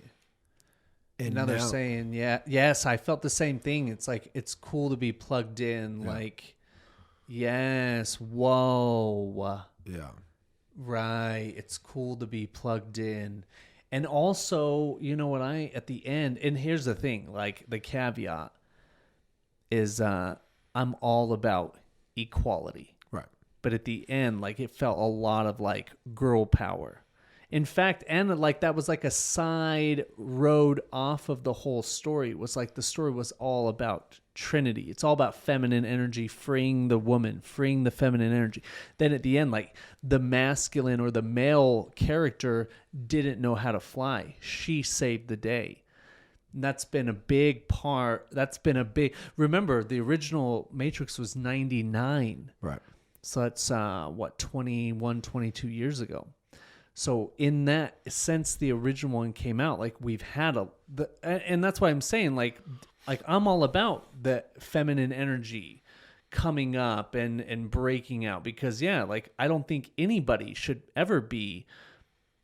And now they're saying, yes, I felt the same thing. It's like, it's cool to be plugged in. Yeah. Like, yes, whoa. Yeah. Right. It's cool to be plugged in. And also, at the end, and here's the thing, like the caveat is I'm all about equality. Right. But at the end, like it felt a lot of like girl power. In fact, and like that was like a side road off of the whole story. It was like the story was all about Trinity. It's all about feminine energy, freeing the woman, freeing the feminine energy. Then at the end, like the masculine or the male character didn't know how to fly. She saved the day. And that's been a big part. Remember, the original Matrix was 1999. Right. So that's 21, 22 years ago. So in that, since the original one came out, like we've had and that's why I'm saying like I'm all about the feminine energy coming up and breaking out, because like I don't think anybody should ever be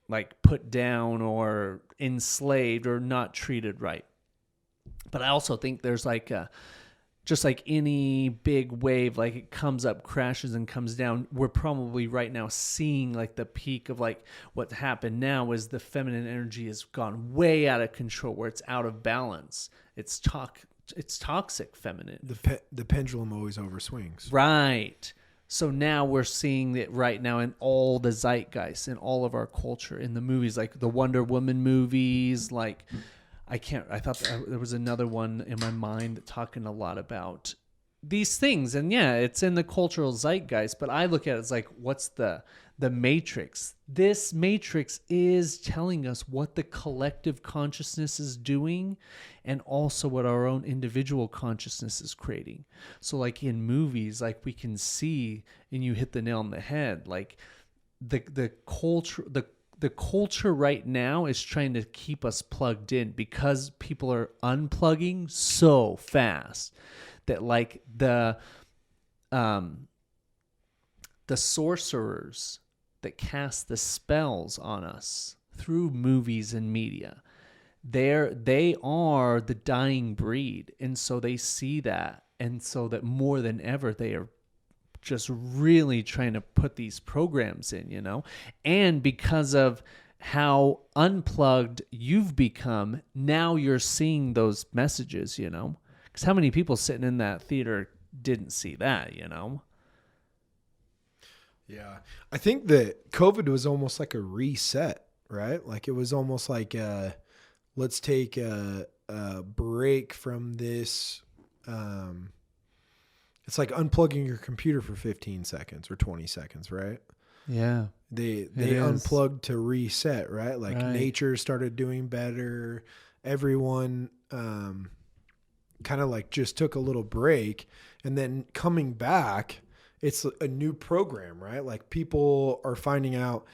like put down or enslaved or not treated right. But I also think there's like just like any big wave, like it comes up, crashes, and comes down. We're probably right now seeing like the peak of like what happened now is the feminine energy has gone way out of control, where it's out of balance. It's toxic feminine. The pendulum always overswings. Right. So now we're seeing it right now in all the zeitgeist, in all of our culture, in the movies, like the Wonder Woman movies, like I thought there was another one in my mind talking a lot about these things, and yeah, it's in the cultural zeitgeist, but I look at it as like, what's the matrix? This matrix is telling us what the collective consciousness is doing and also what our own individual consciousness is creating. So like in movies, like we can see, and you hit the nail on the head, like the culture right now is trying to keep us plugged in because people are unplugging so fast that like the sorcerers that cast the spells on us through movies and media, they are the dying breed, and so they see that, and so that more than ever they are just really trying to put these programs in, you know. And because of how unplugged you've become, now you're seeing those messages, you know, because how many people sitting in that theater didn't see that, you know? Yeah. I think that COVID was almost like a reset, right? Like it was almost like, let's take a break from this. It's like unplugging your computer for 15 seconds or 20 seconds, right? Yeah. They unplugged to reset, right? Like nature started doing better. Everyone kind of like just took a little break, and then coming back, it's a new program, right? Like people are finding out,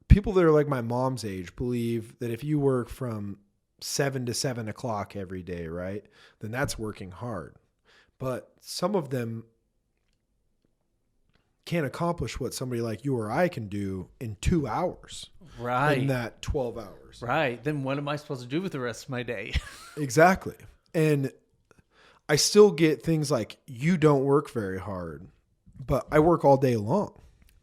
people that are like my mom's age believe that if you work from 7 to 7 o'clock every day, right, then that's working hard. But some of them can't accomplish what somebody like you or I can do in 2 hours. Right. In that 12 hours. Right. Then what am I supposed to do with the rest of my day? Exactly. And I still get things like, you don't work very hard, but I work all day long.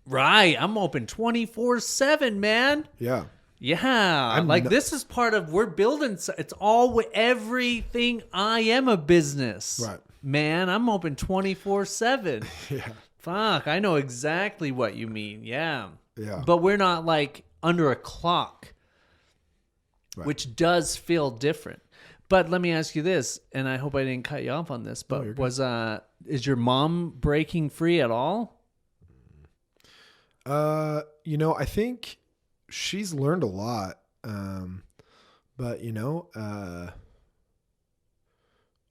Right. I'm open 24/7, man. Yeah. Yeah. This is part of, we're building. It's all, everything. I am a business. Right. Man, I'm open 24/7. Yeah. Fuck. I know exactly what you mean. Yeah. Yeah. But we're not like under a clock, Right. which does feel different. But let me ask you this, and I hope I didn't cut you off on this, but is your mom breaking free at all? I think she's learned a lot. But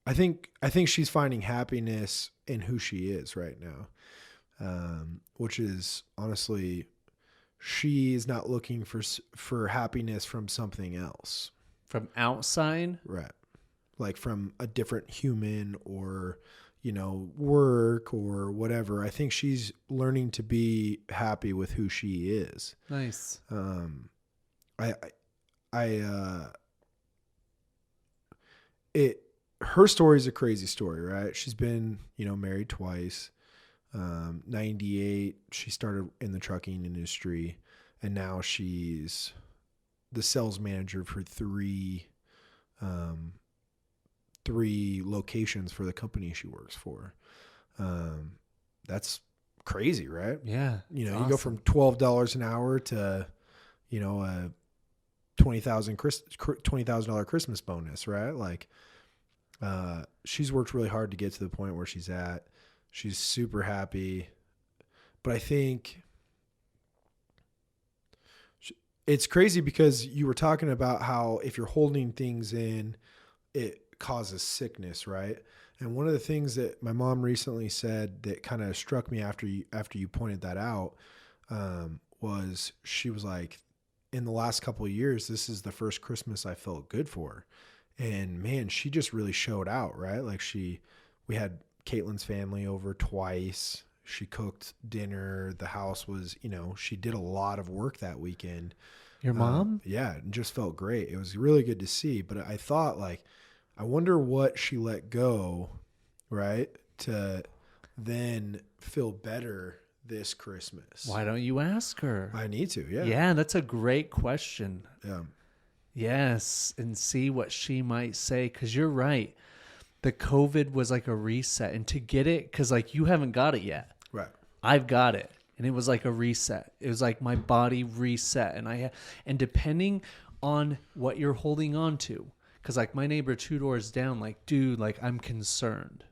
I think she's finding happiness in who she is right now. Which is honestly, she is not looking for happiness from something else. From outside? Right. Like from a different human or, work or whatever. I think she's learning to be happy with who she is. Nice. Her story is a crazy story, right? She's been, married twice. 98, she started in the trucking industry, and now she's the sales manager for three locations for the company she works for. That's crazy, right? Yeah. You go from $12 an hour to, a $20,000 Christmas bonus, right? Like, she's worked really hard to get to the point where she's at. She's super happy, but I think it's crazy because you were talking about how if you're holding things in, it causes sickness, right? And one of the things that my mom recently said that kind of struck me after you pointed that out, was she was like, in the last couple of years, this is the first Christmas I felt good for. And man, she just really showed out, right? Like we had Caitlin's family over twice. She cooked dinner. The house was, she did a lot of work that weekend. Your mom? Yeah. It just felt great. It was really good to see. But I thought I wonder what she let go, right, to then feel better this Christmas. Why don't you ask her? I need to, yeah. Yeah, that's a great question. Yeah. Yes, and see what she might say, because you're right. The COVID was like a reset, and to get it, because you haven't got it yet. Right. I've got it, and it was like a reset. It was like my body reset, and depending on what you're holding on to, Because like my neighbor 2 doors down, like, dude, like I'm concerned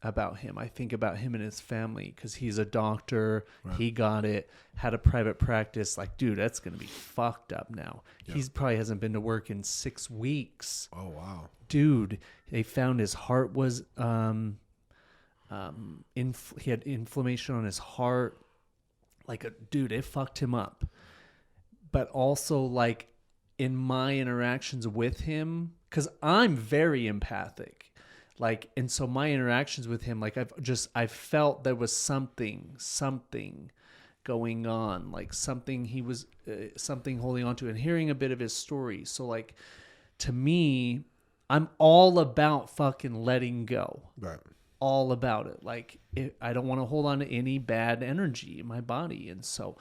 about him. I think about him and his family because he's a doctor. Right. He got it, had a private practice. Like, dude, that's going to be fucked up now. Yeah. He's probably hasn't been to work in 6 weeks. Oh, wow. Dude, they found his heart was, he had inflammation on his heart. Like, dude, it fucked him up. But also, like, in my interactions with him, because I'm very empathic. Like, and so my interactions with him, like I felt there was something going on, like something he was, something holding on to, and hearing a bit of his story. So like, to me, I'm all about fucking letting go. Right. All about it. Like, I don't want to hold on to any bad energy in my body. And so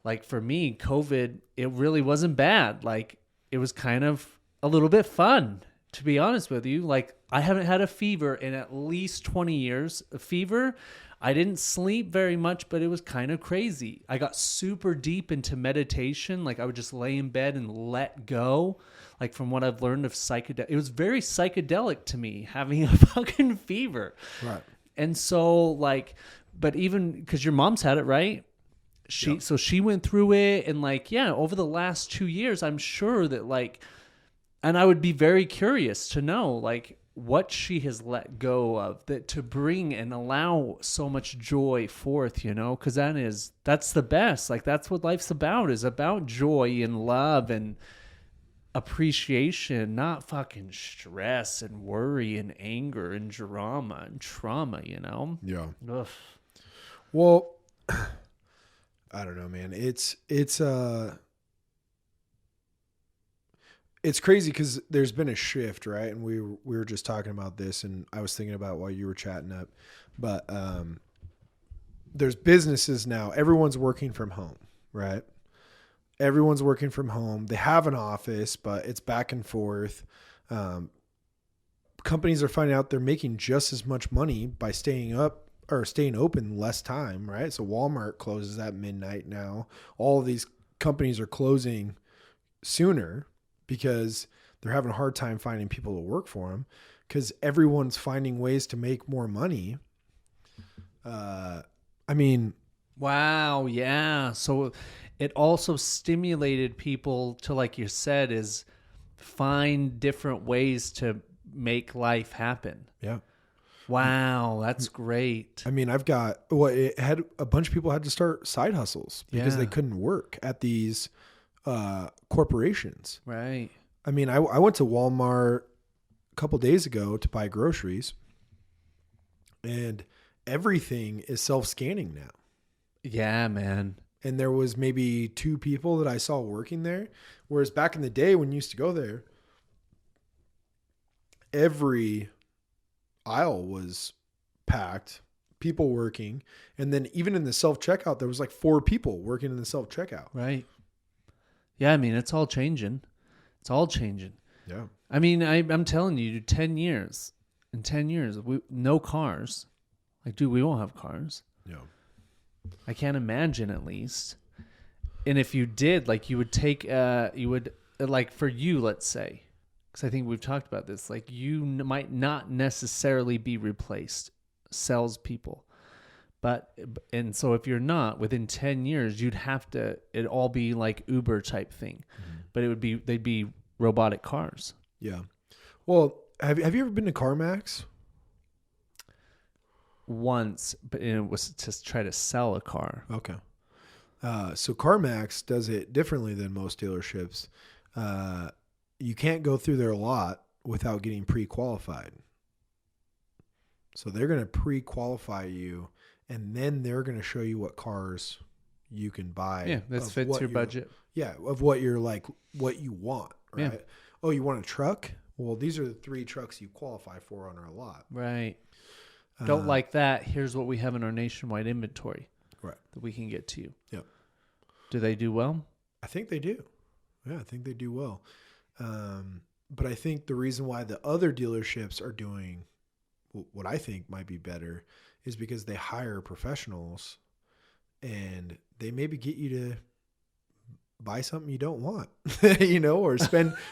like for me, COVID, it really wasn't bad. Like it was kind of a little bit fun, to be honest with you. Like I haven't had a fever in at least 20 years. A fever, I didn't sleep very much, but it was kind of crazy. I got super deep into meditation. Like I would just lay in bed and let go. Like from what I've learned of psychedelic, it was very psychedelic to me having a fucking fever. Right. And so like, but even because your mom's had it, right? So she went through it, and like, yeah, over the last 2 years, I'm sure that like, and I would be very curious to know like what she has let go of that to bring and allow so much joy forth, you know, because that's the best. Like that's what life's about, is about joy and love and appreciation, not fucking stress and worry and anger and drama and trauma, you know? Yeah. Ugh. Well, I don't know, man. It's crazy because there's been a shift, right? And we were just talking about this, and I was thinking about while you were chatting up, but there's businesses now. Everyone's working from home, right? Everyone's working from home. They have an office, but it's back and forth. Companies are finding out they're making just as much money by staying open less time, right? So Walmart closes at midnight now. All of these companies are closing sooner because they're having a hard time finding people to work for them because everyone's finding ways to make more money. Wow, yeah. So it also stimulated people to, like you said, is find different ways to make life happen. Yeah. Wow, that's great. I mean, it had a bunch of people had to start side hustles because they couldn't work at these corporations. Right. I mean, I went to Walmart a couple days ago to buy groceries, and everything is self-scanning now. Yeah, man. And there was maybe 2 people that I saw working there, whereas back in the day when you used to go there, every aisle was packed, people working, and then even in the self-checkout there was like 4 people working in the self-checkout. Right. Yeah, I mean, it's all changing. Yeah. I mean, I'm telling you, 10 years. In 10 years, no cars. Like, dude, we won't have cars. Yeah. I can't imagine, at least. And if you did, like, you would like, for you, let's say, because I think we've talked about this, like, you might not necessarily be replaced, salespeople. And so if you're not, within 10 years, it'd all be like Uber type thing. Mm-hmm. But they'd be robotic cars. Yeah. Well, have you ever been to CarMax? Once, but it was to try to sell a car. Okay. So CarMax does it differently than most dealerships. You can't go through their lot without getting pre-qualified. So they're going to pre-qualify you, and then they're going to show you what cars you can buy. Yeah, that fits your budget. Yeah, of what you're like, what you want, right? Yeah. Oh, you want a truck? Well, these are the 3 trucks you qualify for on our lot. Right. Don't like that. Here's what we have in our nationwide inventory. Right. That we can get to you. Yeah. Do they do well? I think they do. Yeah, I think they do well. But I think the reason why the other dealerships are doing what I think might be better is because they hire professionals and they maybe get you to buy something you don't want,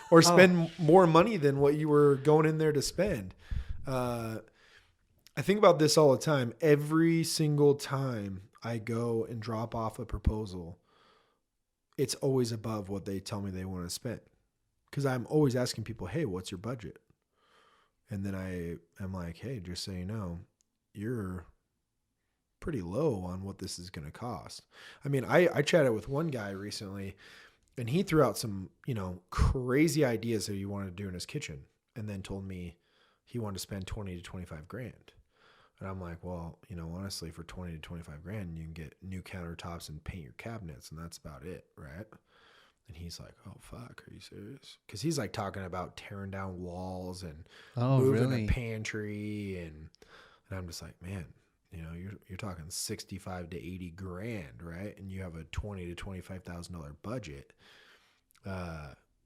or spend more money than what you were going in there to spend. I think about this all the time. Every single time I go and drop off a proposal, it's always above what they tell me they want to spend. Because I'm always asking people, hey, what's your budget? And then I am like, hey, just so you know, you're pretty low on what this is going to cost. I mean, I chatted with one guy recently and he threw out some, crazy ideas that he wanted to do in his kitchen and then told me he wanted to spend 20 to 25 grand. And I'm like, well, honestly, for 20 to 25 grand, you can get new countertops and paint your cabinets. And that's about it. Right. And he's like, oh, fuck, are you serious? Because he's like talking about tearing down walls and moving a pantry. And I'm just like, man, you're talking 65 to 80 grand, right? And you have a $20,000 to $25,000 budget.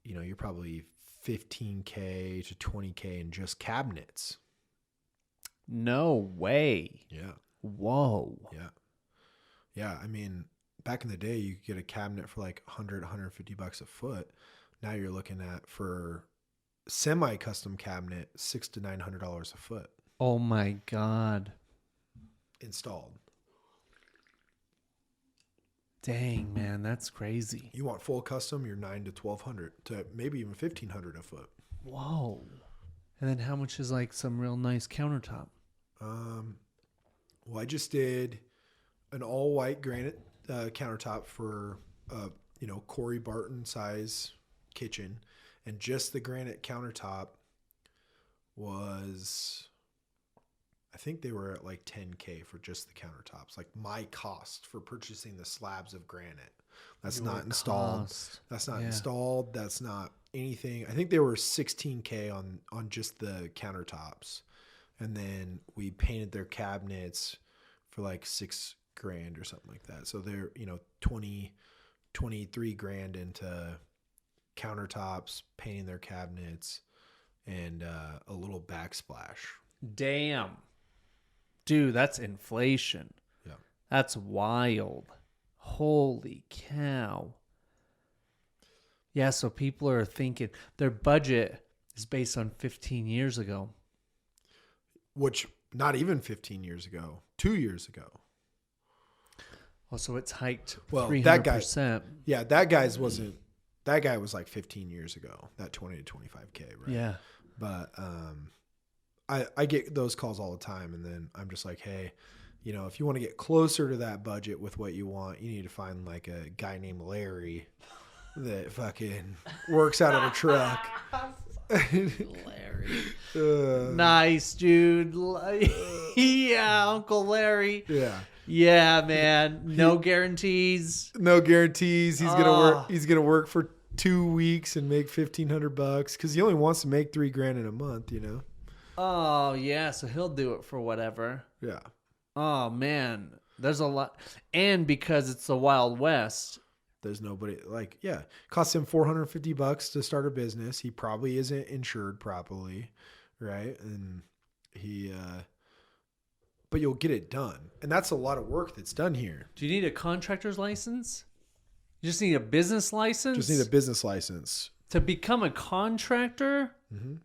You're probably $15K to $20K in just cabinets. No way. Yeah. Whoa. Yeah. Yeah. I mean, back in the day, you could get a cabinet for like $100, $150 a foot. Now you're looking at, for semi-custom cabinet, $600 to $900 a foot. Oh my God. Installed. Dang, man, that's crazy. You want full custom, you're $900 to $1,200 to maybe even $1,500 a foot. Whoa. And then how much is like some real nice countertop? Well, I just did an all white granite countertop for Corey Barton size kitchen, and just the granite countertop was, I think they were at like $10K for just the countertops. Like my cost for purchasing the slabs of granite. That's not installed. That's not installed. That's not anything. I think they were $16K on just the countertops. And then we painted their cabinets for like $6 grand or something like that. So they're, 23 grand into countertops, painting their cabinets, and a little backsplash. Damn. Dude, that's inflation. Yeah. That's wild. Holy cow. Yeah, so people are thinking their budget is based on 15 years ago. Which, not even 15 years ago, 2 years ago. Oh, so it's hiked 300%. That guy, that guy was like 15 years ago, that 20 to 25K, right? Yeah. But I get those calls all the time, and then I'm just like, hey, if you want to get closer to that budget with what you want, you need to find like a guy named Larry that fucking works out of a truck. Larry. Nice, dude. Yeah, Uncle Larry. Yeah. Yeah, man. No guarantees. No guarantees. He's gonna work. He's gonna work for 2 weeks and make $1,500 because he only wants to make $3 grand in a month. Oh yeah, so he'll do it for whatever. Yeah. Oh man, there's a lot, and because it's the Wild West, there's nobody costs him $450 to start a business. He probably isn't insured properly, right? And but you'll get it done, and that's a lot of work that's done here. Do you need a contractor's license? You just need a business license. Just need a business license to become a contractor. Mm-hmm.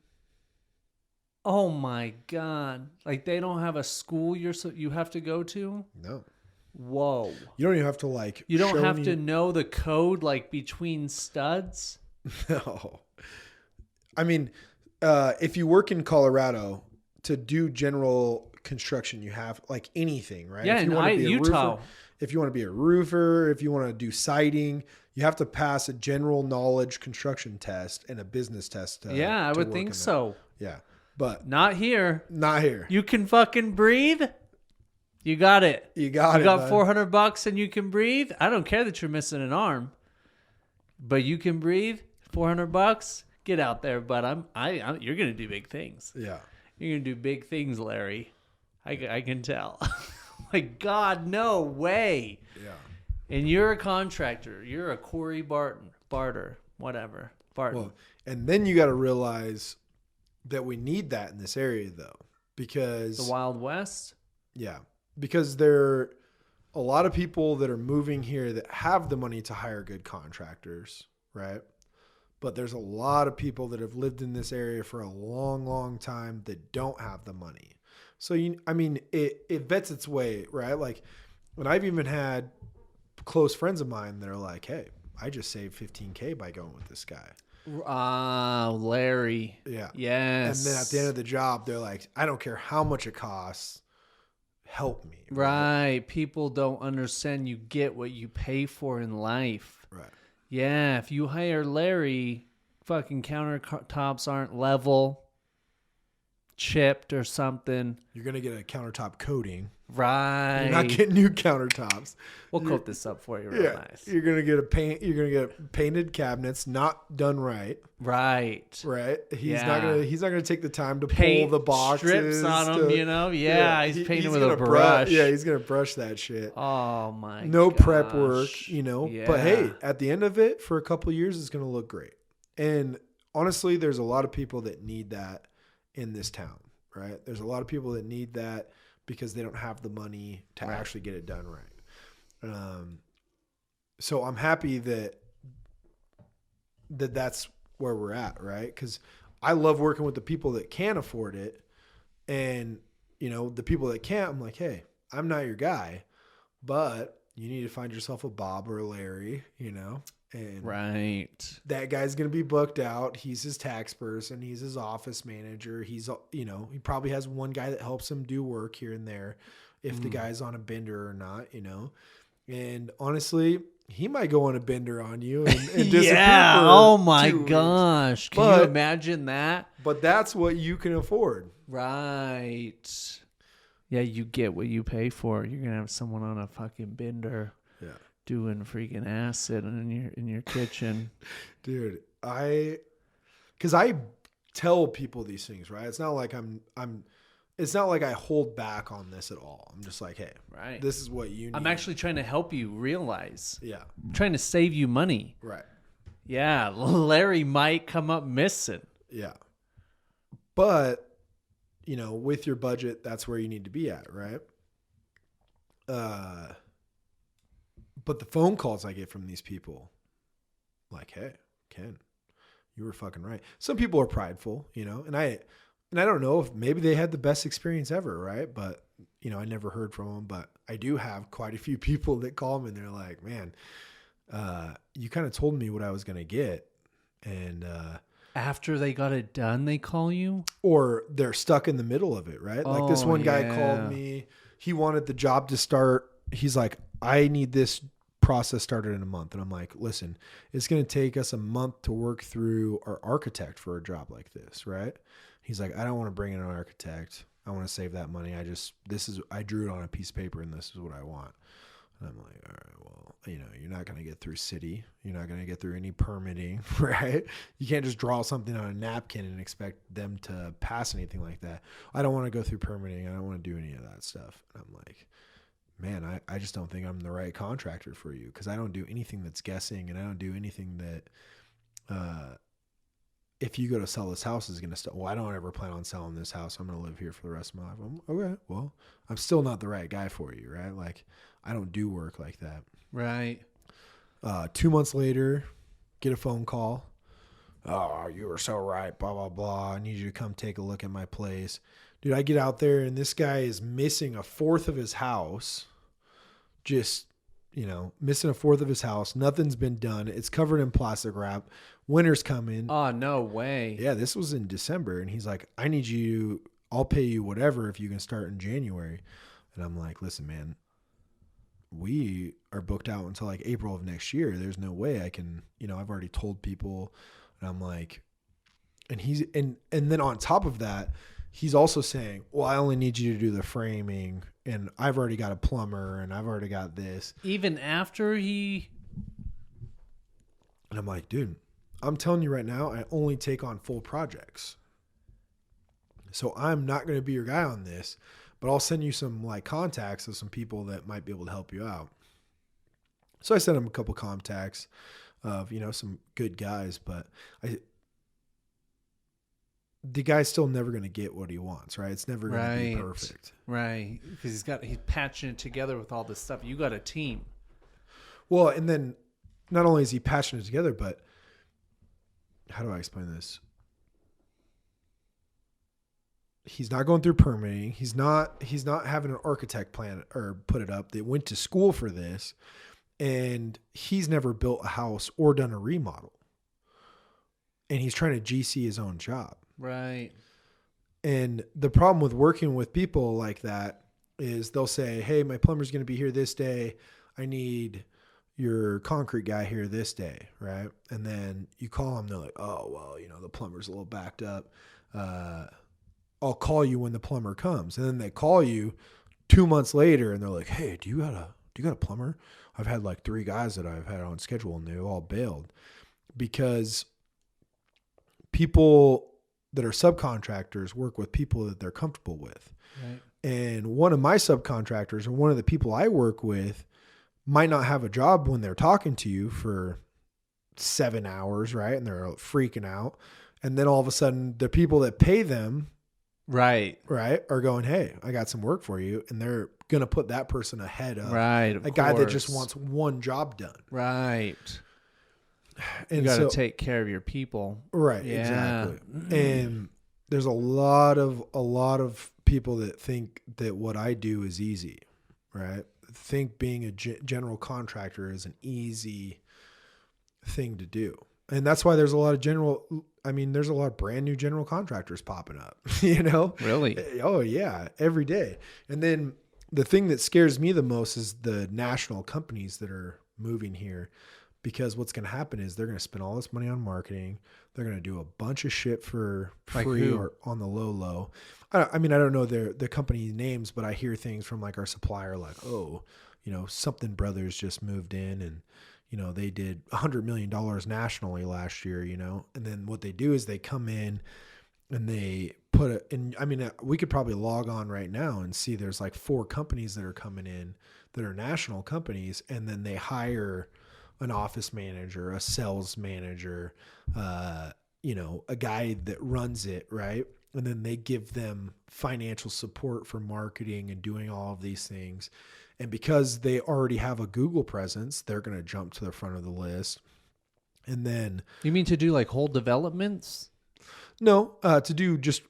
Oh my God! Like they don't have a school you have to go to. No. Whoa! You don't even have to You don't have to know the code between studs. No. I mean, if you work in Colorado to do general construction, you have anything, right? Yeah, if you want to be Utah. Roofer, if you want to be a roofer, if you want to do siding, you have to pass a general knowledge construction test and a business test. I would think so. Yeah. But not here. Not here. You can fucking breathe. You got it. You got $400 and you can breathe. I don't care that you're missing an arm, but you can breathe. $400. Get out there, but you're gonna do big things. Yeah. You're gonna do big things, Larry. I can tell. My God, no way. Yeah. And you're a contractor. You're a Corey Barton, whatever. Barton. Well, and then you got to realize that we need that in this area, though, because the Wild West. Yeah, because a a lot of people that are moving here that have the money to hire good contractors, right? But there's a lot of people that have lived in this area for a long, long time that don't have the money. So, it vets its way, right? Like, when I've even had close friends of mine that are like, hey, I just saved $15K by going with this guy. Larry. Yeah. Yes. And then at the end of the job, they're like, I don't care how much it costs. Help me. Right. People don't understand you get what you pay for in life. Right. Yeah. If you hire Larry, fucking countertops aren't level, chipped or something. You're going to get a countertop coating. Right. You're not getting new countertops. We'll coat this up for you real nice. You're going to get painted cabinets not done right. Right. Right. He's not gonna take the time to Paint pull the boxes. strips on them, Yeah, he's painting with a brush. He's gonna brush that shit. Oh my god. No prep work, Yeah. But hey, at the end of it, for a couple of years, it's gonna look great. And honestly, there's a lot of people that need that in this town, right? There's a lot of people that need that because they don't have the money to actually get it done right. So I'm happy that's where we're at, right? Because I love working with the people that can afford it, and the people that can't, I'm like, hey, I'm not your guy, but you need to find yourself a Bob or a Larry, and right. that guy's gonna be booked out. He's his tax person. He's his office manager. He's he probably has one guy that helps him do work here and there, if the guy's on a bender or not, And honestly, he might go on a bender on you and disappear. Yeah. For Oh my 2 weeks. gosh. Can you imagine that? But that's what you can afford. Right. Yeah, you get what you pay for. You're gonna have someone on a fucking bender. Yeah. Doing freaking acid in your kitchen. Dude, because I tell people these things, right? It's not like it's not like I hold back on this at all. I'm just like, hey, right. This is what you need. I'm actually trying to help you realize. Yeah. I'm trying to save you money. Right. Yeah, Larry might come up missing. Yeah. But, with your budget, that's where you need to be at, right? But the phone calls I get from these people, like, hey, Ken, you were fucking right. Some people are prideful, and I don't know if maybe they had the best experience ever, right? But, I never heard from them. But I do have quite a few people that call me and they're like, man, you kind of told me what I was going to get. And after they got it done, they call you? Or they're stuck in the middle of it, right? Like this one guy called me. He wanted the job to start. He's like, I need this process started in a month. And I'm like, listen, it's going to take us a month to work through our architect for a job like this, right? He's like, I don't want to bring in an architect. I want to save that money. I drew it on a piece of paper and this is what I want. And I'm like, all right, well, you're not going to get through city. You're not going to get through any permitting, right? You can't just draw something on a napkin and expect them to pass anything like that. I don't want to go through permitting. I don't want to do any of that stuff. And I'm like, man, I just don't think I'm the right contractor for you, because I don't do anything that's guessing, and I don't do anything that if you go to sell this house is going to I don't ever plan on selling this house. I'm going to live here for the rest of my life. Okay, well, I'm still not the right guy for you, right? Like, I don't do work like that. Right. 2 months later, get a phone call. Oh, you were so right, blah, blah, blah. I need you to come take a look at my place. Dude, I get out there and this guy is missing a fourth of his house. Just, missing a fourth of his house. Nothing's been done. It's covered in plastic wrap. Winter's coming. Oh, no way. Yeah, this was in December. And he's like, I'll pay you whatever if you can start in January. And I'm like, listen, man, we are booked out until like April of next year. There's no way I can, I've already told people. And I'm like, and then on top of that, he's also saying, well, I only need you to do the framing, and I've already got a plumber, and I've already got this. Even after he... And I'm like, dude, I'm telling you right now, I only take on full projects. So I'm not going to be your guy on this, but I'll send you some contacts of some people that might be able to help you out. So I sent him a couple contacts of, some good guys, but the guy's still never going to get what he wants, right? It's never going to be Right. perfect. Right. Because he's patching it together with all this stuff. You got a team. Well, and then not only is he patching it together, but how do I explain this? He's not going through permitting. He's not having an architect plan or put it up. They went to school for this, and he's never built a house or done a remodel. And he's trying to GC his own job. Right. And the problem with working with people like that is they'll say, hey, my plumber's going to be here this day. I need your concrete guy here this day, right? And then you call them. They're like, oh, well, you know, the plumber's a little backed up. I'll call you when the plumber comes. And then they call you 2 months later and they're like, hey, do you got a plumber? I've had like 3 guys that I've had on schedule and they all bailed because people that are subcontractors work with people that they're comfortable with. Right. And one of my subcontractors or one of the people I work with might not have a job when they're talking to you for 7 hours, right? And they're freaking out. And then all of a sudden the people that pay them, right, are going, hey, I got some work for you. And they're going to put that person ahead of a guy that just wants one job done. Right. And you got to take care of your people. Right. Yeah. Exactly. And there's a lot of people that think that what I do is easy, right? Think being a general contractor is an easy thing to do. And that's why there's a lot of brand new general contractors popping up, you know? Really? Oh yeah. Every day. And then the thing that scares me the most is the national companies that are moving here, because what's going to happen is they're going to spend all this money on marketing. They're going to do a bunch of shit for free or on the low. I mean, I don't know the company names, but I hear things from like our supplier, like, oh, you know, something brothers just moved in and, you know, they did $100 million nationally last year, you know, and then what they do is they come in and they put it in. I mean, we could probably log on right now and see there's like 4 companies that are coming in that are national companies. And then they hire an office manager, a sales manager, you know, a guy that runs it. Right. And then they give them financial support for marketing and doing all of these things. And because they already have a Google presence, they're going to jump to the front of the list. And then you mean to do like whole developments? No, to do just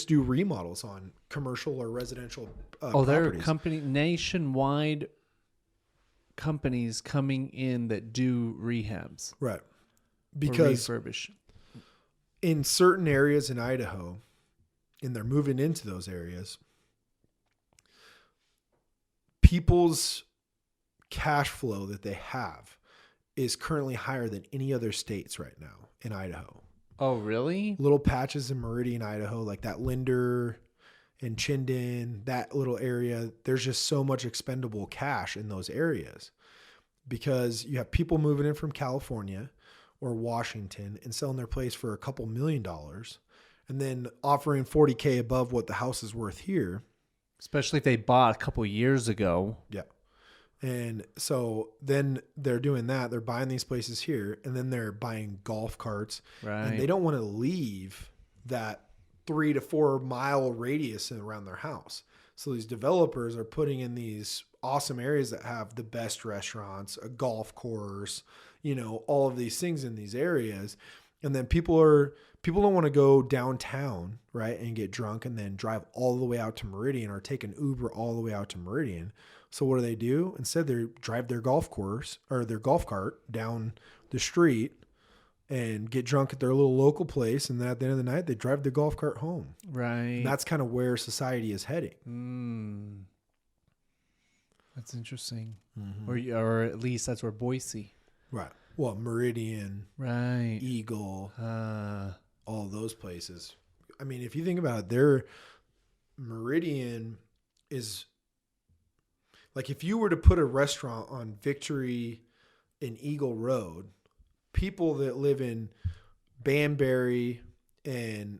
do remodels on commercial or residential properties. There are nationwide companies coming in that do rehabs. Right. Because refurbish. In certain areas in Idaho, and they're moving into those areas, people's cash flow that they have is currently higher than any other states right now in Idaho. Oh, really? Little patches in Meridian, Idaho, like that Linder and Chinden, that little area, there's just so much expendable cash in those areas because you have people moving in from California or Washington and selling their place for a couple $1 million and then offering $40K above what the house is worth here. Especially if they bought a couple years ago. Yeah. And so then they're doing that. They're buying these places here and then they're buying golf carts. Right. And they don't want to leave that 3 to 4 mile radius around their house. So these developers are putting in these awesome areas that have the best restaurants, a golf course, you know, all of these things in these areas. And then people don't want to go downtown, right, and get drunk and then drive all the way out to Meridian or take an Uber all the way out to Meridian. So what do? Instead, they drive their golf course or their golf cart down the street and get drunk at their little local place. And then at the end of the night, they drive their golf cart home. Right. And that's kind of where society is heading. That's interesting. Mm-hmm. Or at least that's where Boise. Right. Well, Meridian, right, Eagle, all those places. I mean, if you think about it, Meridian is like if you were to put a restaurant on Victory and Eagle Road, people that live in Banbury and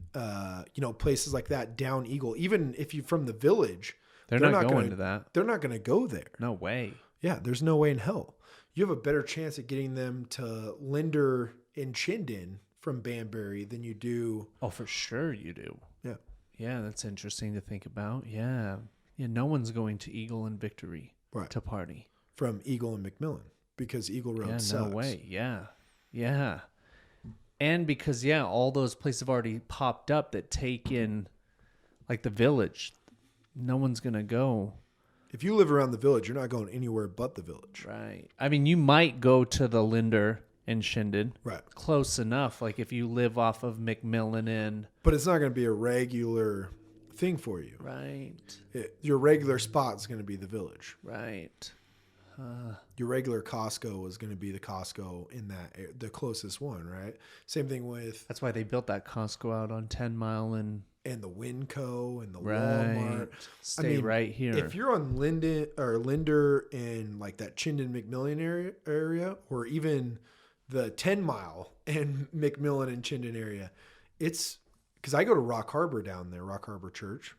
places like that down Eagle, even if you're from the village, they're not going to that. They're not going to go there. No way. Yeah, there's no way in hell. You have a better chance at getting them to Linder and Chinden from Banbury than you do. Oh, for sure you do. Yeah. Yeah, that's interesting to think about. Yeah. Yeah, no one's going to Eagle and Victory Right. to party. From Eagle and McMillan because Eagle Road Yeah, sucks. no way. Yeah. Yeah. And because, yeah, all those places have already popped up that take in, like, the Village. No one's going to go. If you live around the Village, you're not going anywhere but the Village. Right. I mean, you might go to the Linder and Shindig. Right. Close enough. Like, if you live off of McMillan and... But it's not going to be a regular thing for you. Right. Your regular spot is going to be the Village. Right. Your regular Costco is going to be the Costco in the closest one, right? Same thing with That's why they built that Costco out on 10 Mile and... the Winco and the Right. Walmart. Stay right here. If you're on Linder and like that Chinden McMillan area, or even the 10 Mile and McMillan and Chinden area, it's because I go to Rock Harbor down there, Rock Harbor Church.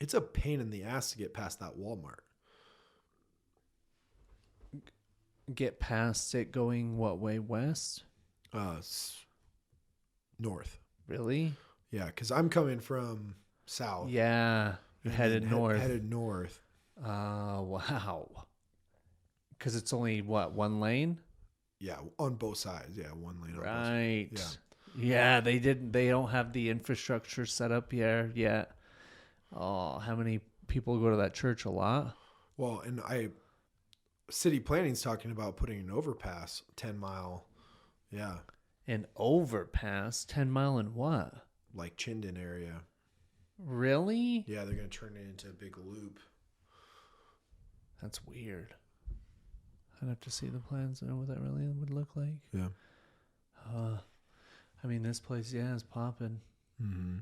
It's a pain in the ass to get past that Walmart. Get past it going what way? West? North. Really? Yeah, because I'm coming from south. Yeah. You and headed then north. Headed north. Wow. Because it's only, what, one lane? Yeah, on both sides. Yeah, one lane. On both sides. Right. Yeah. Yeah, they don't have the infrastructure set up here yet. Oh, how many people go to that church? A lot? Well, and city planning's talking about putting an overpass 10 Mile. Yeah. An overpass? 10 Mile and what? Like Chinden area. Really? Yeah, they're going to turn it into a big loop. That's weird. I'd have to see the plans to know what that really would look like. Yeah. I mean, this place, yeah, is popping. Mm-hmm.